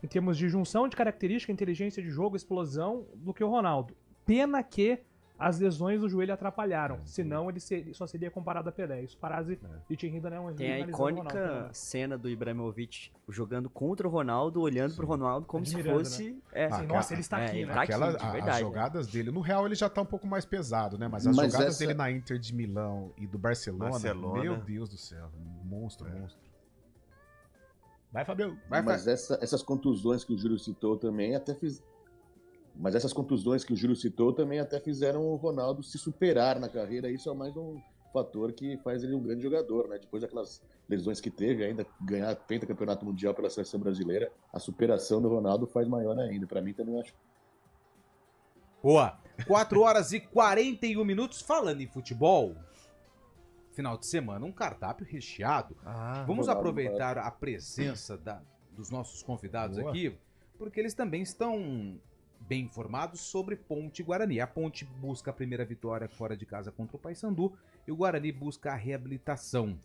em termos de junção de característica, inteligência de jogo, explosão, do que o Ronaldo. Pena que as lesões do joelho atrapalharam. Senão ele só seria comparado a Pelé. Isso frase de Thierry Henry não é Tem a icônica cena do Ibrahimovic jogando contra o Ronaldo, olhando pro Ronaldo como se fosse... Nossa, ele está aqui, né? As jogadas dele, no Real ele já tá um pouco mais pesado, né? Mas as jogadas dele na Inter de Milão e do Barcelona, meu Deus do céu, monstro. Vai, Fabião. Mas essas contusões que o Júlio citou também até fizeram o Ronaldo se superar na carreira. Isso é mais um fator que faz ele um grande jogador, né? Depois daquelas lesões que teve, ainda ganhar pentacampeonato mundial pela seleção brasileira, a superação do Ronaldo faz maior ainda. Pra mim também acho. Boa. 4h41. Falando em futebol, final de semana, um cardápio recheado. Vamos aproveitar a presença dos nossos convidados aqui, porque eles também estão bem informados sobre Ponte e Guarani. A Ponte busca a primeira vitória fora de casa contra o Paysandu e o Guarani busca a reabilitação.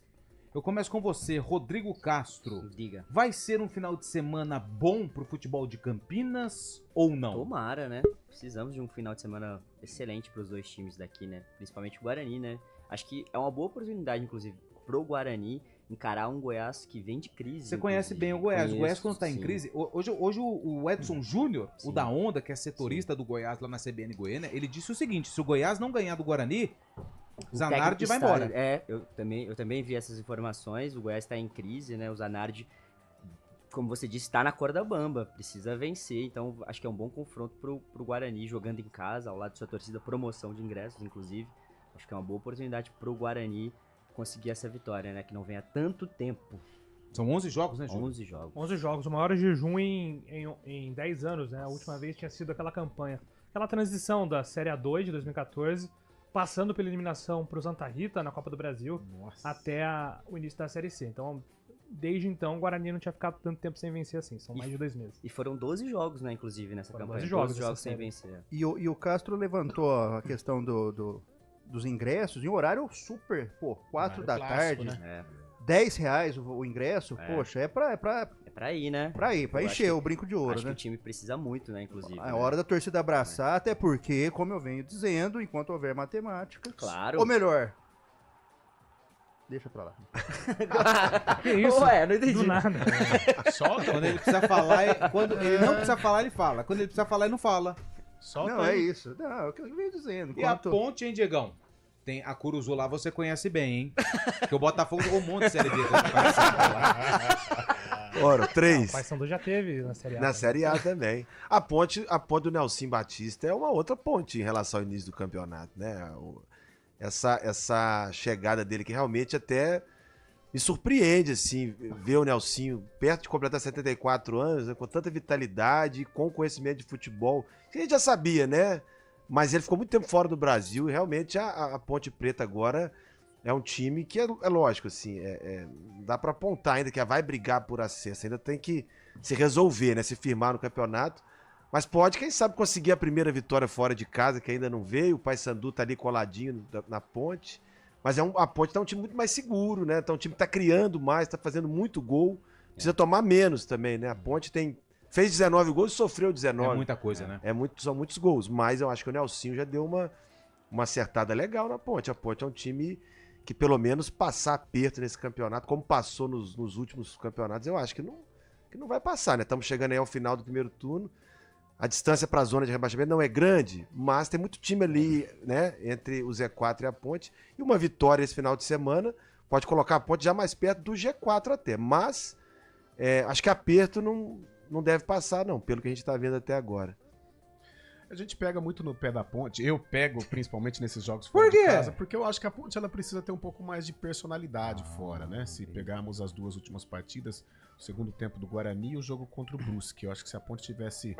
Eu começo com você, Rodrigo Castro. Diga. Vai ser um final de semana bom pro futebol de Campinas ou não? Tomara, né? Precisamos de um final de semana excelente pros dois times daqui, né? Principalmente o Guarani, né? Acho que é uma boa oportunidade, inclusive, pro Guarani encarar um Goiás que vem de crise. Você conhece bem o Goiás. O Goiás, quando tá em crise... Hoje o Edson Júnior, o da Onda, que é setorista do Goiás lá na CBN Goiânia, ele disse o seguinte: se o Goiás não ganhar do Guarani, Zanardi vai embora. Eu também vi essas informações. O Goiás tá em crise, né? O Zanardi, como você disse, tá na corda bamba. Precisa vencer. Então, acho que é um bom confronto pro Guarani, jogando em casa, ao lado de sua torcida, promoção de ingressos, inclusive. Acho que é uma boa oportunidade pro Guarani conseguir essa vitória, né? Que não vem há tanto tempo. São 11 jogos, né, Júlio? 11 jogos. 11 jogos, o maior jejum em 10 anos, né? A última vez tinha sido aquela campanha. Aquela transição da Série A2 de 2014, passando pela eliminação pro Santa Rita na Copa do Brasil, até o início da Série C. Então, desde então, o Guarani não tinha ficado tanto tempo sem vencer assim. São mais de 2 meses. E foram 12 jogos, né, inclusive, nessa campanha. 12 jogos sem vencer. E o Castro levantou a questão dos ingressos em horário super, 4 da tarde, né? R$10 o ingresso, poxa, é pra ir, né? Pra encher o brinco de ouro, acho né? que o time precisa muito, né, inclusive. É hora da torcida abraçar, até porque, como eu venho dizendo, enquanto houver matemática... Claro. Ou melhor... Deixa pra lá. Que isso? Ué, não entendi. Do nada. Solta. Quando ele precisa falar, quando ele não precisa falar, ele fala. Quando ele precisa falar, ele não fala. Solta não, aí. É isso. Não, é o que eu venho dizendo. E a Ponte, hein, Diegão? Tem a Curuzu lá, você conhece bem, hein? Porque o Botafogo jogou um monte de Série B. Ora, 3. O Paysandu já teve na Série A. Na Série A também. A ponte do Nelson Batista é uma outra ponte em relação ao início do campeonato, né? Essa chegada dele que realmente até me surpreende, assim, ver o Nelsinho perto de completar 74 anos, né, com tanta vitalidade, com conhecimento de futebol, que a gente já sabia, né? Mas ele ficou muito tempo fora do Brasil e realmente a Ponte Preta agora é um time que é lógico, assim, dá pra apontar ainda que vai brigar por acesso, ainda tem que se resolver, né? Se firmar no campeonato, mas pode, quem sabe, conseguir a primeira vitória fora de casa, que ainda não veio. O Paysandu tá ali coladinho na Ponte, mas a Ponte tá um time muito mais seguro, né? Tá um time que tá criando mais, tá fazendo muito gol, precisa tomar menos também, né? A Ponte fez 19 gols e sofreu 19. É muita coisa, né? São muitos gols, mas eu acho que o Nelsinho já deu uma acertada legal na Ponte. A Ponte é um time que pelo menos passar aperto nesse campeonato, como passou nos últimos campeonatos, eu acho que não vai passar, né? Estamos chegando aí ao final do primeiro turno. A distância para a zona de rebaixamento não é grande, mas tem muito time ali, né, entre o Z4 e a Ponte. E uma vitória esse final de semana pode colocar a Ponte já mais perto do G4 até. Mas acho que aperto não deve passar, não, pelo que a gente está vendo até agora. A gente pega muito no pé da Ponte. Eu pego principalmente nesses jogos fora de casa, porque eu acho que a Ponte ela precisa ter um pouco mais de personalidade fora, né? Se pegarmos as duas últimas partidas, o segundo tempo do Guarani e o jogo contra o Brusque, eu acho que se a Ponte tivesse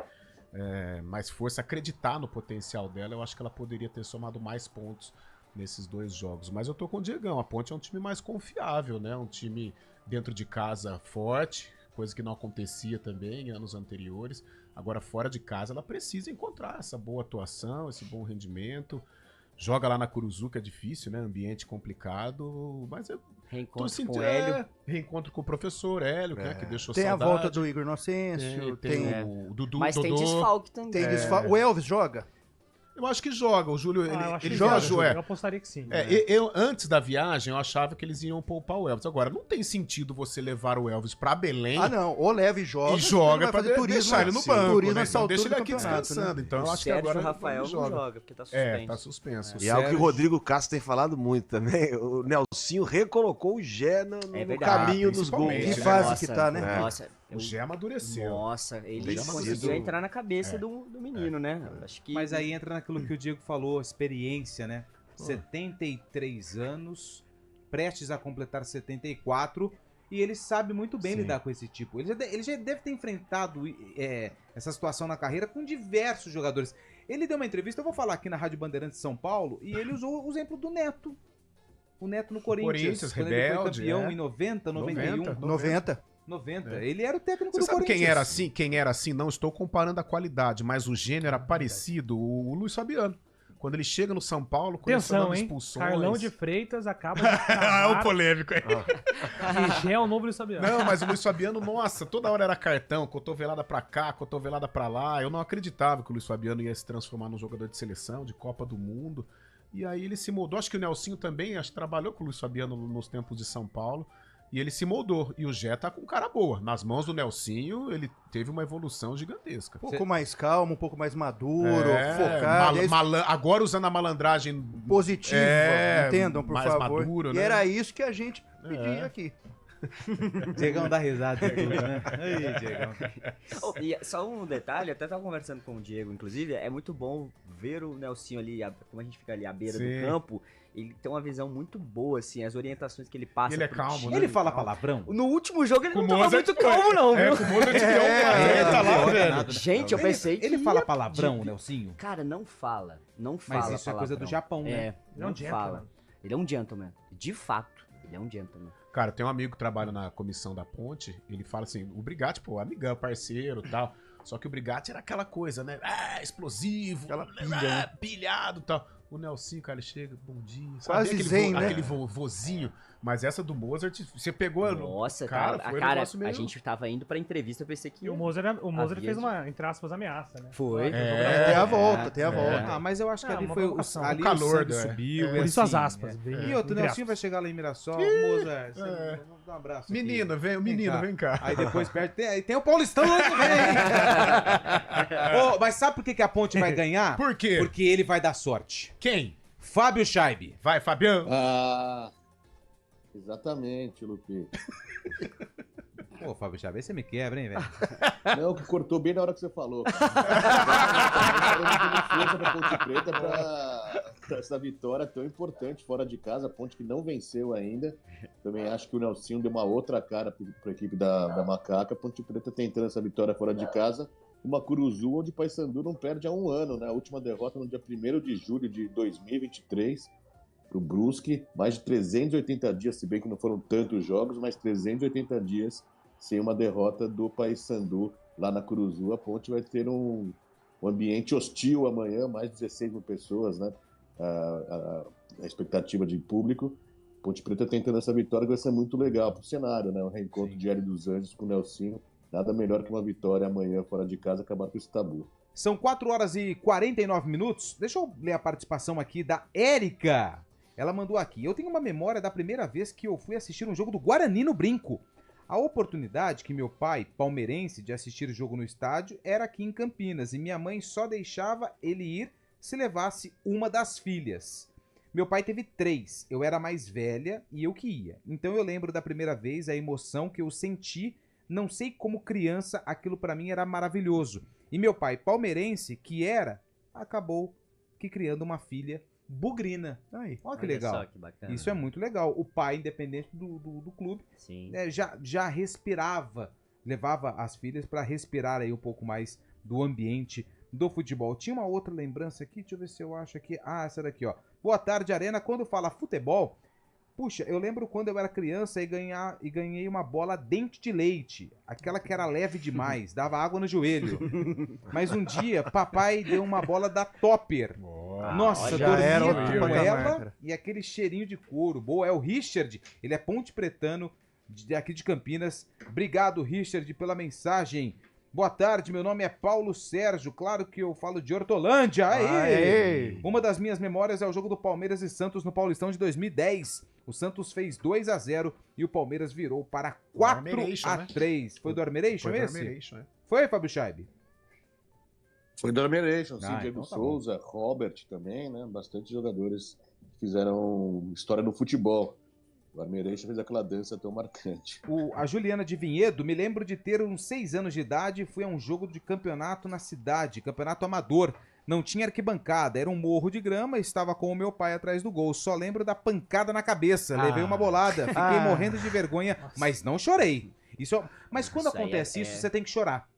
mais força, acreditar no potencial dela, eu acho que ela poderia ter somado mais pontos nesses dois jogos. Mas eu tô com o Diegão, a Ponte é um time mais confiável, né? Um time dentro de casa forte, coisa que não acontecia também em anos anteriores. Agora fora de casa ela precisa encontrar essa boa atuação, esse bom rendimento. Joga lá na Curuzu, que é difícil, né? Ambiente complicado, mas reencontro com o Hélio. Reencontro com o professor Hélio, né? Que deixou tem saudade. A volta do Igor Inocêncio, tem o Dudu, mas Dodô. tem desfalque também. O Elvis joga? Eu acho que joga. O Júlio, ele joga. é. Eu apostaria que sim. Eu, antes da viagem, eu achava que eles iam poupar o Elvis. Agora, não tem sentido você levar o Elvis pra Belém. Não. Ou leva e joga. E joga pra fazer turismo, deixar ele no banco. Turismo né? nessa Então, altura deixa ele do aqui campeonato, descansando. né? Então, eu acho que Sérgio agora Rafael ele não joga, porque tá suspenso. tá suspenso. E algo que o Rodrigo Castro tem falado muito também. O Nelsinho recolocou o Gé no caminho dos gols. Que fase que tá, né? Nossa, o Gé amadureceu. Nossa, ele conseguiu entrar na cabeça do menino, né? Acho que... Mas aí entra naquilo que o Diego falou, experiência, né? 73 anos, prestes a completar 74, e ele sabe muito bem lidar com esse tipo. Ele já deve ter enfrentado essa situação na carreira com diversos jogadores. Ele deu uma entrevista, eu vou falar aqui na Rádio Bandeirantes de São Paulo, e ele usou o exemplo do Neto. O Neto no Corinthians, quando ele foi campeão em 90, 91. 90. Ele era o técnico do Corinthians. Você sabe quem era assim? Não estou comparando a qualidade, mas o gênio era parecido. O Luiz Fabiano. Quando ele chega no São Paulo, colecionando expulsões... Carlão de Freitas acaba de o polêmico aí. E Gé é o novo Luiz Fabiano. Não, mas o Luiz Fabiano, nossa, toda hora era cartão, cotovelada pra cá, cotovelada pra lá. Eu não acreditava que o Luiz Fabiano ia se transformar num jogador de seleção, de Copa do Mundo. E aí ele se moldou. Acho que o Nelsinho também, trabalhou com o Luiz Fabiano nos tempos de São Paulo. E ele se moldou. E o Gé tá com cara boa. Nas mãos do Nelsinho, ele teve uma evolução gigantesca. Um pouco mais calmo, um pouco mais maduro, focado. Agora usando a malandragem positiva, entendam, por mais favor. Maduro, e né? era isso que a gente pedia aqui. Diegão dá risada de tudo, né? Aí, Diegão. E só um detalhe, até tava conversando com o Diego, inclusive, é muito bom ver o Nelsinho ali, como a gente fica ali à beira do campo, ele tem uma visão muito boa, assim, as orientações que ele passa. Ele é calmo, né? Ele fala palavrão? No último jogo ele não tava muito calmo, não, viu? Com o Mozart tá lá, velho. Gente, eu pensei que... Ele fala palavrão, Nelsinho? Cara, não fala. Mas isso é coisa do Japão, né? Não fala. Ele é um gentleman. De fato, ele é um gentleman. Cara, tem um amigo que trabalha na comissão da Ponte, ele fala assim, o Brigatti, pô, amigão, parceiro e tal, só que o Brigatti era aquela coisa, né, explosivo, pilhado e tal. O Nelsinho, cara, ele chega, bom dia, quase zen, né? Aquele vozinho, mas essa do Mozart, você pegou... Nossa, cara, foi a gente tava indo pra entrevista, eu pensei que... E o Mozart fez uma, entre aspas, ameaça, né? Foi. Tem a volta. Mas eu acho que ali foi ali o calor, o subiu. Por isso as aspas. E outro, o Nelsinho vai chegar lá em Mirassol, Mozart, dá um abraço. Menino, vem cá. Aí depois perde, tem o Paulistão ano que vem. Mas sabe por que a Ponte vai ganhar? Por quê? Porque ele vai dar sorte. Quem? Fábio Scheibe. Vai, Fabião. Exatamente, Lupe. Pô, Fábio Scheibe, aí você me quebra, hein, velho? Não, que cortou bem na hora que você falou. Força pra Ponte Preta pra essa vitória tão importante fora de casa. A Ponte que não venceu ainda. Também acho que o Nelsinho deu uma outra cara pra equipe da Macaca. A Ponte Preta tentando essa vitória fora de casa. Uma Curuzu onde o Paysandu não perde há um ano, né? A última derrota no dia 1º de julho de 2023 pro Brusque. Mais de 380 dias, se bem que não foram tantos jogos, mas 380 dias sem uma derrota do Paysandu lá na Curuzu. A Ponte vai ter um ambiente hostil amanhã, mais de 16 mil pessoas, né? A expectativa de público. Ponte Preta tentando essa vitória, que vai ser muito legal pro cenário, né? O reencontro de Hélio dos Anjos com o Nelsinho. Nada melhor que uma vitória amanhã fora de casa, acabar com esse tabu. São 4 horas e 49 minutos. Deixa eu ler a participação aqui da Érica. Ela mandou aqui. Eu tenho uma memória da primeira vez que eu fui assistir um jogo do Guarani no Brinco. A oportunidade que meu pai, palmeirense, de assistir o jogo no estádio era aqui em Campinas. E minha mãe só deixava ele ir se levasse uma das filhas. Meu pai teve 3. Eu era mais velha e eu que ia. Então eu lembro da primeira vez, a emoção que eu senti. Não sei como criança, aquilo pra mim era maravilhoso. E meu pai, palmeirense, que era, acabou que criando uma filha bugrina. Aí, olha que legal. Só, que bacana. Isso é muito legal. O pai, independente do clube, já respirava, levava as filhas pra respirar aí um pouco mais do ambiente do futebol. Tinha uma outra lembrança aqui, deixa eu ver se eu acho aqui. Essa daqui, ó. Boa tarde, Arena. Quando fala futebol... Puxa, eu lembro quando eu era criança e ganhei uma bola dente de leite. Aquela que era leve demais, dava água no joelho. Mas um dia, papai deu uma bola da Topper. Nossa, dormia com ela e aquele cheirinho de couro. Boa, é o Richard, ele é ponte pretano aqui de Campinas. Obrigado, Richard, pela mensagem. Boa tarde, meu nome é Paulo Sérgio, claro que eu falo de Hortolândia. Aê! Uma das minhas memórias é o jogo do Palmeiras e Santos no Paulistão de 2010. O Santos fez 2-0 e o Palmeiras virou para 4-3. Foi do Armeration esse? Foi do Armeration, é. Foi, Fábio Scheibe? Foi do Armeration, sim, Diego então tá Souza, Robert também, né? Bastante jogadores que fizeram história no futebol. O Armeration fez aquela dança tão marcante. A Juliana de Vinhedo, me lembro de ter uns 6 anos de idade e fui a um jogo de campeonato na cidade, campeonato amador. Não tinha arquibancada, era um morro de grama, estava com o meu pai atrás do gol. Só lembro da pancada na cabeça, levei uma bolada, fiquei morrendo de vergonha, mas não chorei. Mas quando acontece isso, você tem que chorar.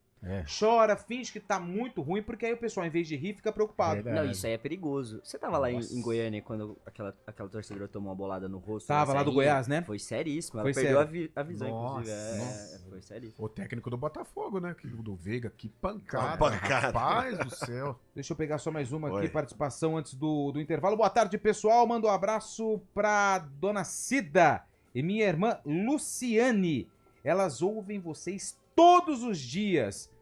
Chora, finge que tá muito ruim, porque aí o pessoal, em vez de rir, fica preocupado. Não, isso aí é perigoso. Você tava lá em Goiânia quando aquela torcedora tomou uma bolada no rosto? Tava lá do Goiás, né? Foi seríssimo. Foi Ela perdeu sério. a visão, inclusive. Nossa. Foi seríssimo. O técnico do Botafogo, né? O do Veiga, que pancada. Uma pancada. Rapaz do céu. Deixa eu pegar só mais uma aqui, Oi. participação antes do intervalo. Boa tarde, pessoal. Mando um abraço pra dona Cida e minha irmã Luciane. Elas ouvem vocês todos os dias.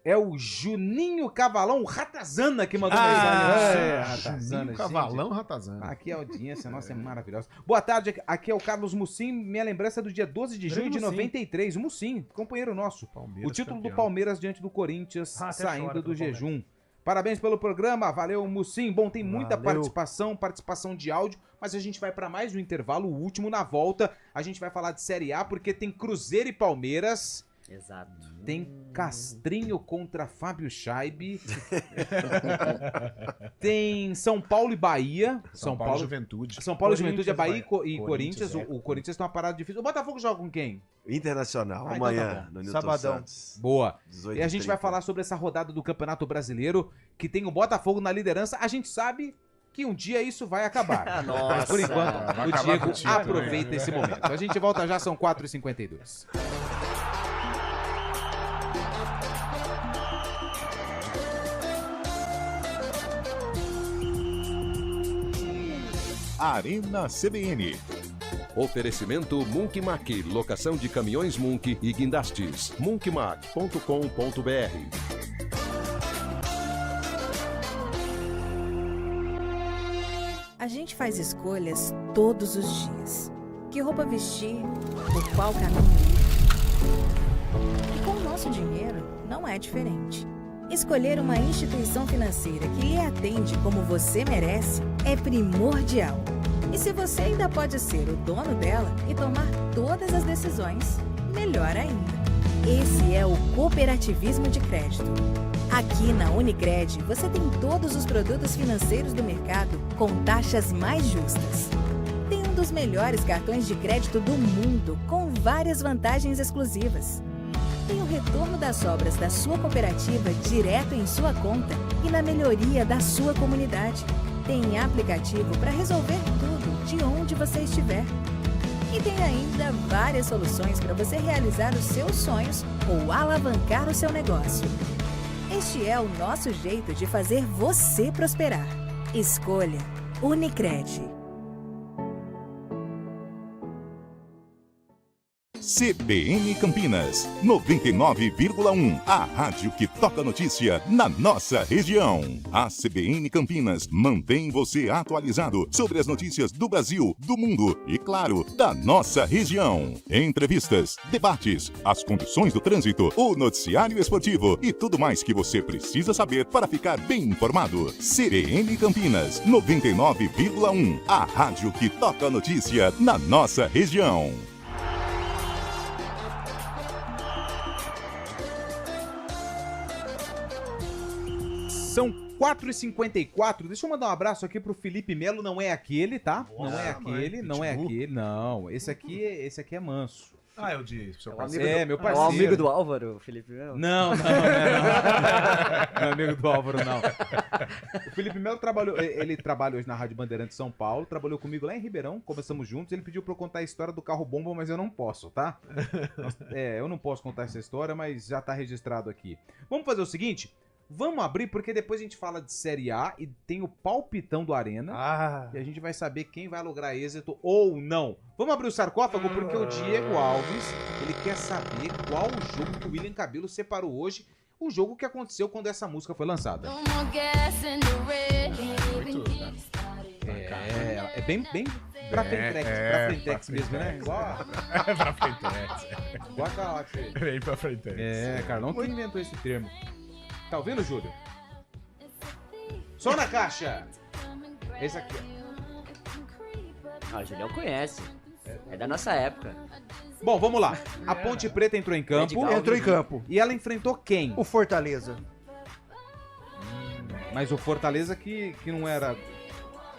É o Juninho Cavalão Ratazana que mandou mensagem. Ratazana, Juninho Cavalão Ratazana. Aqui a audiência, nossa, é maravilhosa. Boa tarde, aqui é o Carlos Musim. Minha lembrança é do dia 12 de junho de 93. O Musim, companheiro nosso. Palmeiras O título campeão. do Palmeiras diante do Corinthians, Até saindo chora do pelo jejum. Parabéns pelo programa, valeu, Musim. Bom, tem muita Valeu. participação de áudio, mas a gente vai para mais um intervalo, o último na volta. A gente vai falar de Série A, porque tem Cruzeiro e Palmeiras. Exato. Tem Castrinho contra Fábio Scheibe. Tem São Paulo e Bahia. São Paulo e Juventude. São Paulo e Juventude é Bahia Corinthians, e Corinthians. O Corinthians tem uma parada difícil. O Botafogo joga com quem? Internacional, então amanhã, tá bom. no Newton Sabadão. Santos. Boa. 18h30. E a gente vai falar sobre essa rodada do Campeonato Brasileiro, que tem o Botafogo na liderança. A gente sabe que um dia isso vai acabar. Mas por enquanto, Vai o acabar Diego com o título, aproveita né? esse momento. A gente volta já, são 4h52. Arena CBN. Oferecimento Munk Mac, locação de caminhões Munk e guindastes. munkmac.com.br. A gente faz escolhas todos os dias. Que roupa vestir, por qual caminho ir. E com o nosso dinheiro, não é diferente. Escolher uma instituição financeira que lhe atende como você merece é primordial. E se você ainda pode ser o dono dela e tomar todas as decisões, melhor ainda. Esse é o cooperativismo de crédito. Aqui na Unicred, você tem todos os produtos financeiros do mercado com taxas mais justas. Tem um dos melhores cartões de crédito do mundo, com várias vantagens exclusivas. Tem o retorno das sobras da sua cooperativa direto em sua conta e na melhoria da sua comunidade. Tem aplicativo para resolver tudo de onde você estiver. E tem ainda várias soluções para você realizar os seus sonhos ou alavancar o seu negócio. Este é o nosso jeito de fazer você prosperar. Escolha Unicred. CBN Campinas, 99,1. A rádio que toca notícia na nossa região. A CBN Campinas mantém você atualizado sobre as notícias do Brasil, do mundo e, claro, da nossa região. Entrevistas, debates, as condições do trânsito, o noticiário esportivo e tudo mais que você precisa saber para ficar bem informado. CBN Campinas, 99,1. A rádio que toca notícia na nossa região. São 4h54. Deixa eu mandar um abraço aqui pro Felipe Melo. Não é aquele, tá? Boa, não é aquele, mãe, não é Pitbull. aquele. Não, esse aqui é manso. Ah, eu disse, seu É o parceiro. amigo meu do, parceiro. É o amigo do Álvaro, Felipe Melo? Não. Não é amigo do Álvaro, não. O Felipe Melo ele trabalha hoje na Rádio Bandeirantes São Paulo, trabalhou comigo lá em Ribeirão, começamos juntos, ele pediu pra eu contar a história do carro bomba, mas eu não posso, tá? Eu não posso contar essa história, mas já tá registrado aqui. Vamos fazer o seguinte, Vamos abrir, porque depois a gente fala de Série A e tem o palpitão do Arena. E a gente vai saber quem vai lograr êxito ou não. Vamos abrir o sarcófago, porque o Diego Alves, ele quer saber qual o jogo que o William Cabelo separou hoje, o jogo que aconteceu quando essa música foi lançada. É bem pra frentex mesmo, né? Igual pra frentex. Igual a Calote. Bem pra frentex. Carlão que inventou esse termo. Tá ouvindo, Júlio? Som na caixa! Esse aqui, ó. O Julião conhece. É da nossa época. Bom, vamos lá. A Ponte Preta entrou em campo. Entrou em campo. E ela enfrentou quem? O Fortaleza. Mas o Fortaleza que não era...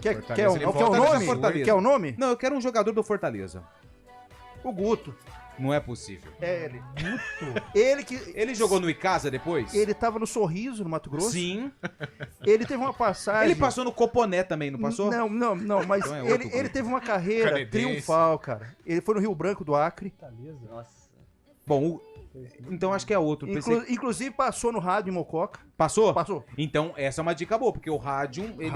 Quer o nome? Quer o nome? Não, eu quero um jogador do Fortaleza. O Guto. Não é possível. É ele. Guto? Ele jogou no Icasa depois? Ele tava no Sorriso, no Mato Grosso. Sim. Ele teve uma passagem... Ele passou no Coponé também, não passou? Não, mas Então ele teve uma carreira triunfal, cara. Ele foi no Rio Branco do Acre. Nossa. Bom, então acho que é outro. Inclusive passou no rádio em Mococa. Passou? Passou. Então essa é uma dica boa, porque o rádio, ele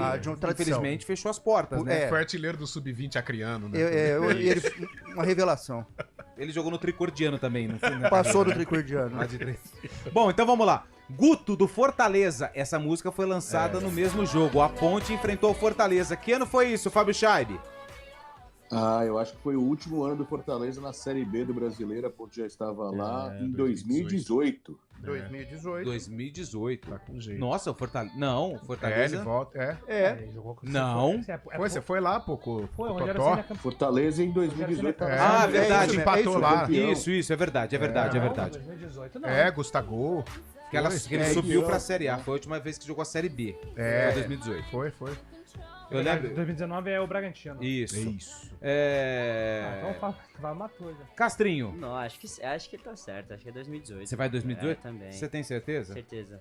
infelizmente fechou as portas, né? Foi artilheiro do Sub-20 acriano, né? Uma revelação. Ele jogou no Tricordiano também, no fim. Passou do Tricordiano. Bom, então vamos lá. Guto, do Fortaleza. Essa música foi lançada no mesmo jogo. A Ponte enfrentou o Fortaleza. Que ano foi isso, Fábio Scheib? Eu acho que foi o último ano do Fortaleza na Série B do Brasileiro. A Ponte já estava lá em 2018. 2018. Tá com jeito. Nossa, o Fortaleza... Não, o Fortaleza... Ele volta. Não. Você foi lá, pô, Foi, onde era Totó. assim, Fortaleza em 2018. Verdade. Empatou lá. Isso, é verdade. 2018 não. Gustavo. Que ele subiu pra Série A. Foi a última vez que jogou a Série B. Foi 2018. Foi. Eu lembro. 2019 é o Bragantino. Isso. Então matou já. Castrinho. Não, acho que ele tá certo. Acho que é 2018. Você vai 2018? Também. Você tem certeza? Certeza.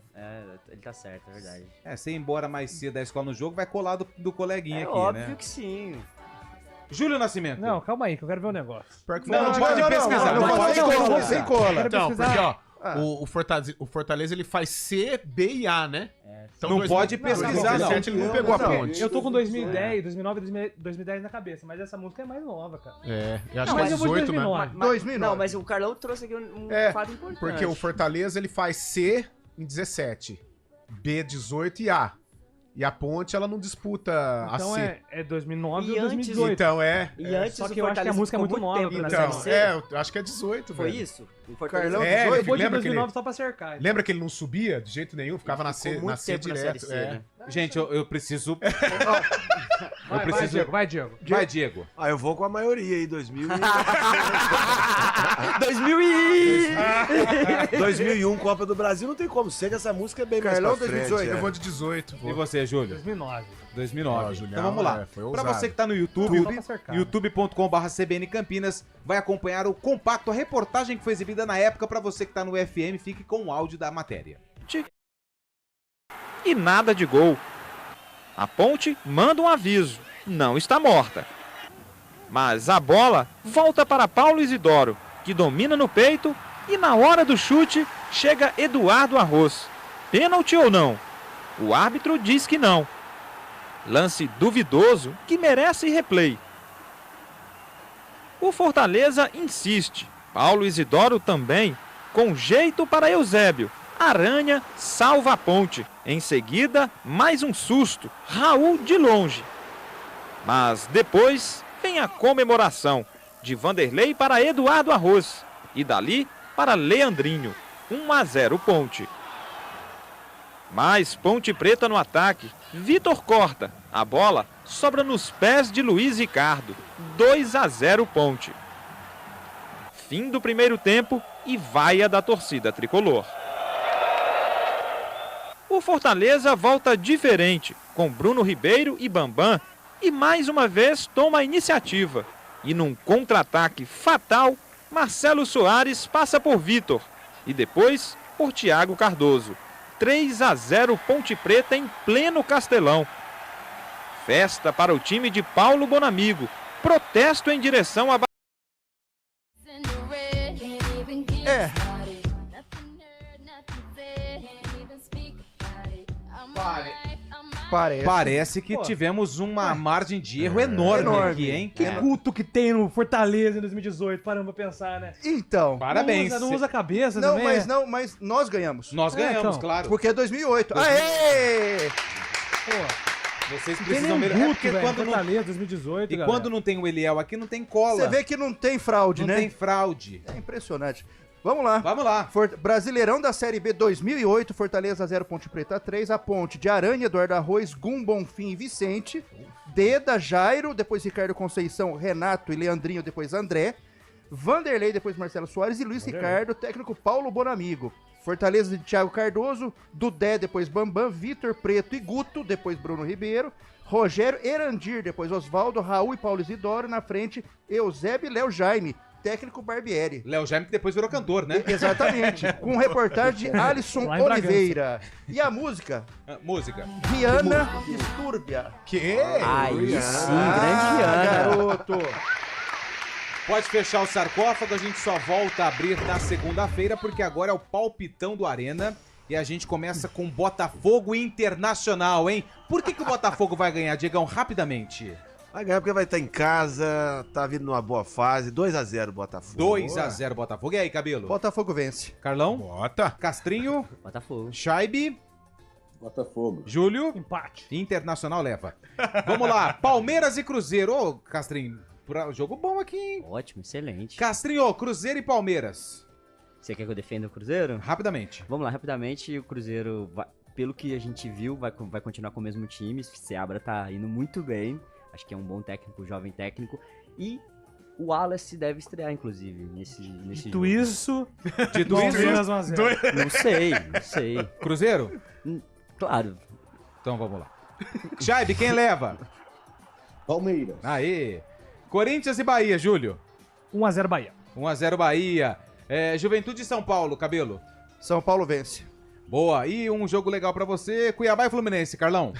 Ele tá certo, é verdade. Você ir embora mais cedo da escola no jogo, vai colar do coleguinha aqui, óbvio né? que sim. Júlio Nascimento. Não, calma aí, que eu quero ver o negócio. Não pode pesquisar. Não, sem cola. Então, porque, ó, o Fortaleza ele faz C, B e A, né? Então não pode pesquisar, não. Ele não pegou a ponte. Eu tô com 2010, 2009, 2010 na cabeça, mas essa música é mais nova, cara. Eu acho que é 18, né? 2009. Não, mas o Carlão trouxe aqui um fato importante. Porque o Fortaleza ele faz C em 17, B 18 e A. E a Ponte, ela não disputa então a C. É 2009 ou antes, 2018. Então E antes só que eu acho que a música é muito nova. Então, eu acho que é 18, Foi velho. isso? O Carlão, eu vou de 2009 só pra cercar. Lembra que ele não subia de jeito nenhum? Ficava na C direto. Né? Gente, eu preciso... Vai, Diego. Vai, Diego. Eu vou com a maioria aí, 2001, Copa do Brasil, não tem como ser que essa música é bem Carlão, mais pra frente. 2018. Eu vou de 18. E você, Júlio? 2009. Então vamos lá. Pra você que tá no YouTube, youtube.com/CBN Campinas, vai acompanhar o compacto, a reportagem que foi exibida na época. Pra você que tá no FM, fique com o áudio da matéria. E nada de gol. A Ponte manda um aviso, não está morta. Mas a bola volta para Paulo Isidoro, que domina no peito e na hora do chute chega Eduardo Arroz. Pênalti ou não? O árbitro diz que não. Lance duvidoso que merece replay. O Fortaleza insiste. Paulo Isidoro também, com jeito para Eusébio. Aranha salva a Ponte. Em seguida, mais um susto. Raul de longe. Mas depois vem a comemoração de Vanderlei para Eduardo Arroz. E dali para Leandrinho. 1-0 Ponte. Mais Ponte Preta no ataque. Vitor corta. A bola sobra nos pés de Luiz Ricardo. 2-0 Ponte. Fim do primeiro tempo e vaia da torcida tricolor. O Fortaleza volta diferente, com Bruno Ribeiro e Bambam, e mais uma vez toma a iniciativa. E num contra-ataque fatal, Marcelo Soares passa por Vitor e depois por Thiago Cardoso. 3-0 Ponte Preta em pleno Castelão. Festa para o time de Paulo Bonamigo. Protesto em direção a... Parece que tivemos uma margem de erro enorme aqui, hein? Que culto que tem no Fortaleza em 2018, paramos pra pensar, né? Então. Parabéns. Não usa a cabeça não, também. Mas nós ganhamos. Nós ganhamos, claro. Porque é 2008. Aê! Vocês Tem precisam nem melhorar. culto, velho, Fortaleza 2018, E galera. quando não tem o Eliel aqui, não tem cola. Você vê que não tem fraude, né? Não tem fraude. É impressionante. Vamos lá. Vamos lá. Brasileirão da Série B 2008, Fortaleza 0, Ponte Preta 3. A Ponte de Aranha, Eduardo Arroz, Gum, Bonfim e Vicente. Deda, Jairo, depois Ricardo Conceição, Renato e Leandrinho, depois André. Vanderlei, depois Marcelo Soares e Luiz Ricardo, técnico Paulo Bonamigo. Fortaleza de Thiago Cardoso, Dudé, depois Bambam, Vitor Preto e Guto, depois Bruno Ribeiro. Rogério Erandir, depois Oswaldo, Raul e Paulo Isidoro. Na frente, Eusébio e Léo Jaime. Técnico Barbieri. Léo Jaime que depois virou cantor, né? Exatamente. Com reportagem de Alisson Lá em Oliveira. E a música? Música. Rihanna Distúrbia. Que? Aí sim, grande Rihanna. Garoto. Pode fechar o sarcófago, a gente só volta a abrir na segunda-feira, porque agora é o palpitão do Arena. E a gente começa com Botafogo Internacional, hein? Por que o Botafogo vai ganhar, Diegão? Rapidamente. Vai ganhar porque vai estar em casa, tá vindo numa boa fase. 2-0 Botafogo. 2-0 Botafogo. E aí, Cabelo? Botafogo vence. Carlão? Bota. Castrinho? Botafogo. Shaibe? Botafogo. Júlio? Empate. Internacional leva. Vamos lá, Palmeiras e Cruzeiro. Ô, Castrinho, jogo bom aqui, hein? Ótimo, excelente. Castrinho, Cruzeiro e Palmeiras. Você quer que eu defenda o Cruzeiro? Rapidamente. Vamos lá, rapidamente. O Cruzeiro, pelo que a gente viu, vai continuar com o mesmo time. Seabra tá indo muito bem. Acho que é um bom técnico, jovem técnico. E o Wallace deve estrear, inclusive, nesse jogo. Isso. Dito isso. Não sei. Cruzeiro? Claro. Então vamos lá. Shaibe, quem leva? Palmeiras. Aê. Corinthians e Bahia, Júlio. 1-0 Bahia. 1-0 Bahia. Juventude e São Paulo, Cabelo. São Paulo vence. Boa. E um jogo legal pra você, Cuiabá e Fluminense, Carlão.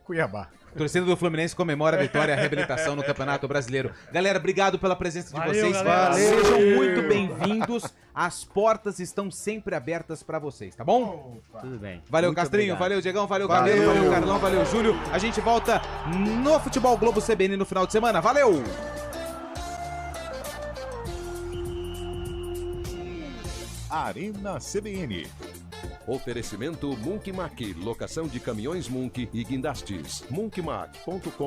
Cuiabá. Torcida do Fluminense comemora a vitória e a reabilitação no Campeonato Brasileiro. Galera, obrigado pela presença de vocês. Galera. Sejam muito bem-vindos. As portas estão sempre abertas pra vocês, tá bom? Tudo bem. Valeu, Muito Castrinho. obrigado. Valeu, Diegão. Valeu, Cabelo. Valeu, Carlão. Valeu, Júlio. A gente volta no Futebol Globo CBN no final de semana. Valeu! Arena CBN. Oferecimento Munk Mac, locação de caminhões Munk e guindastes. Munkmac.com.br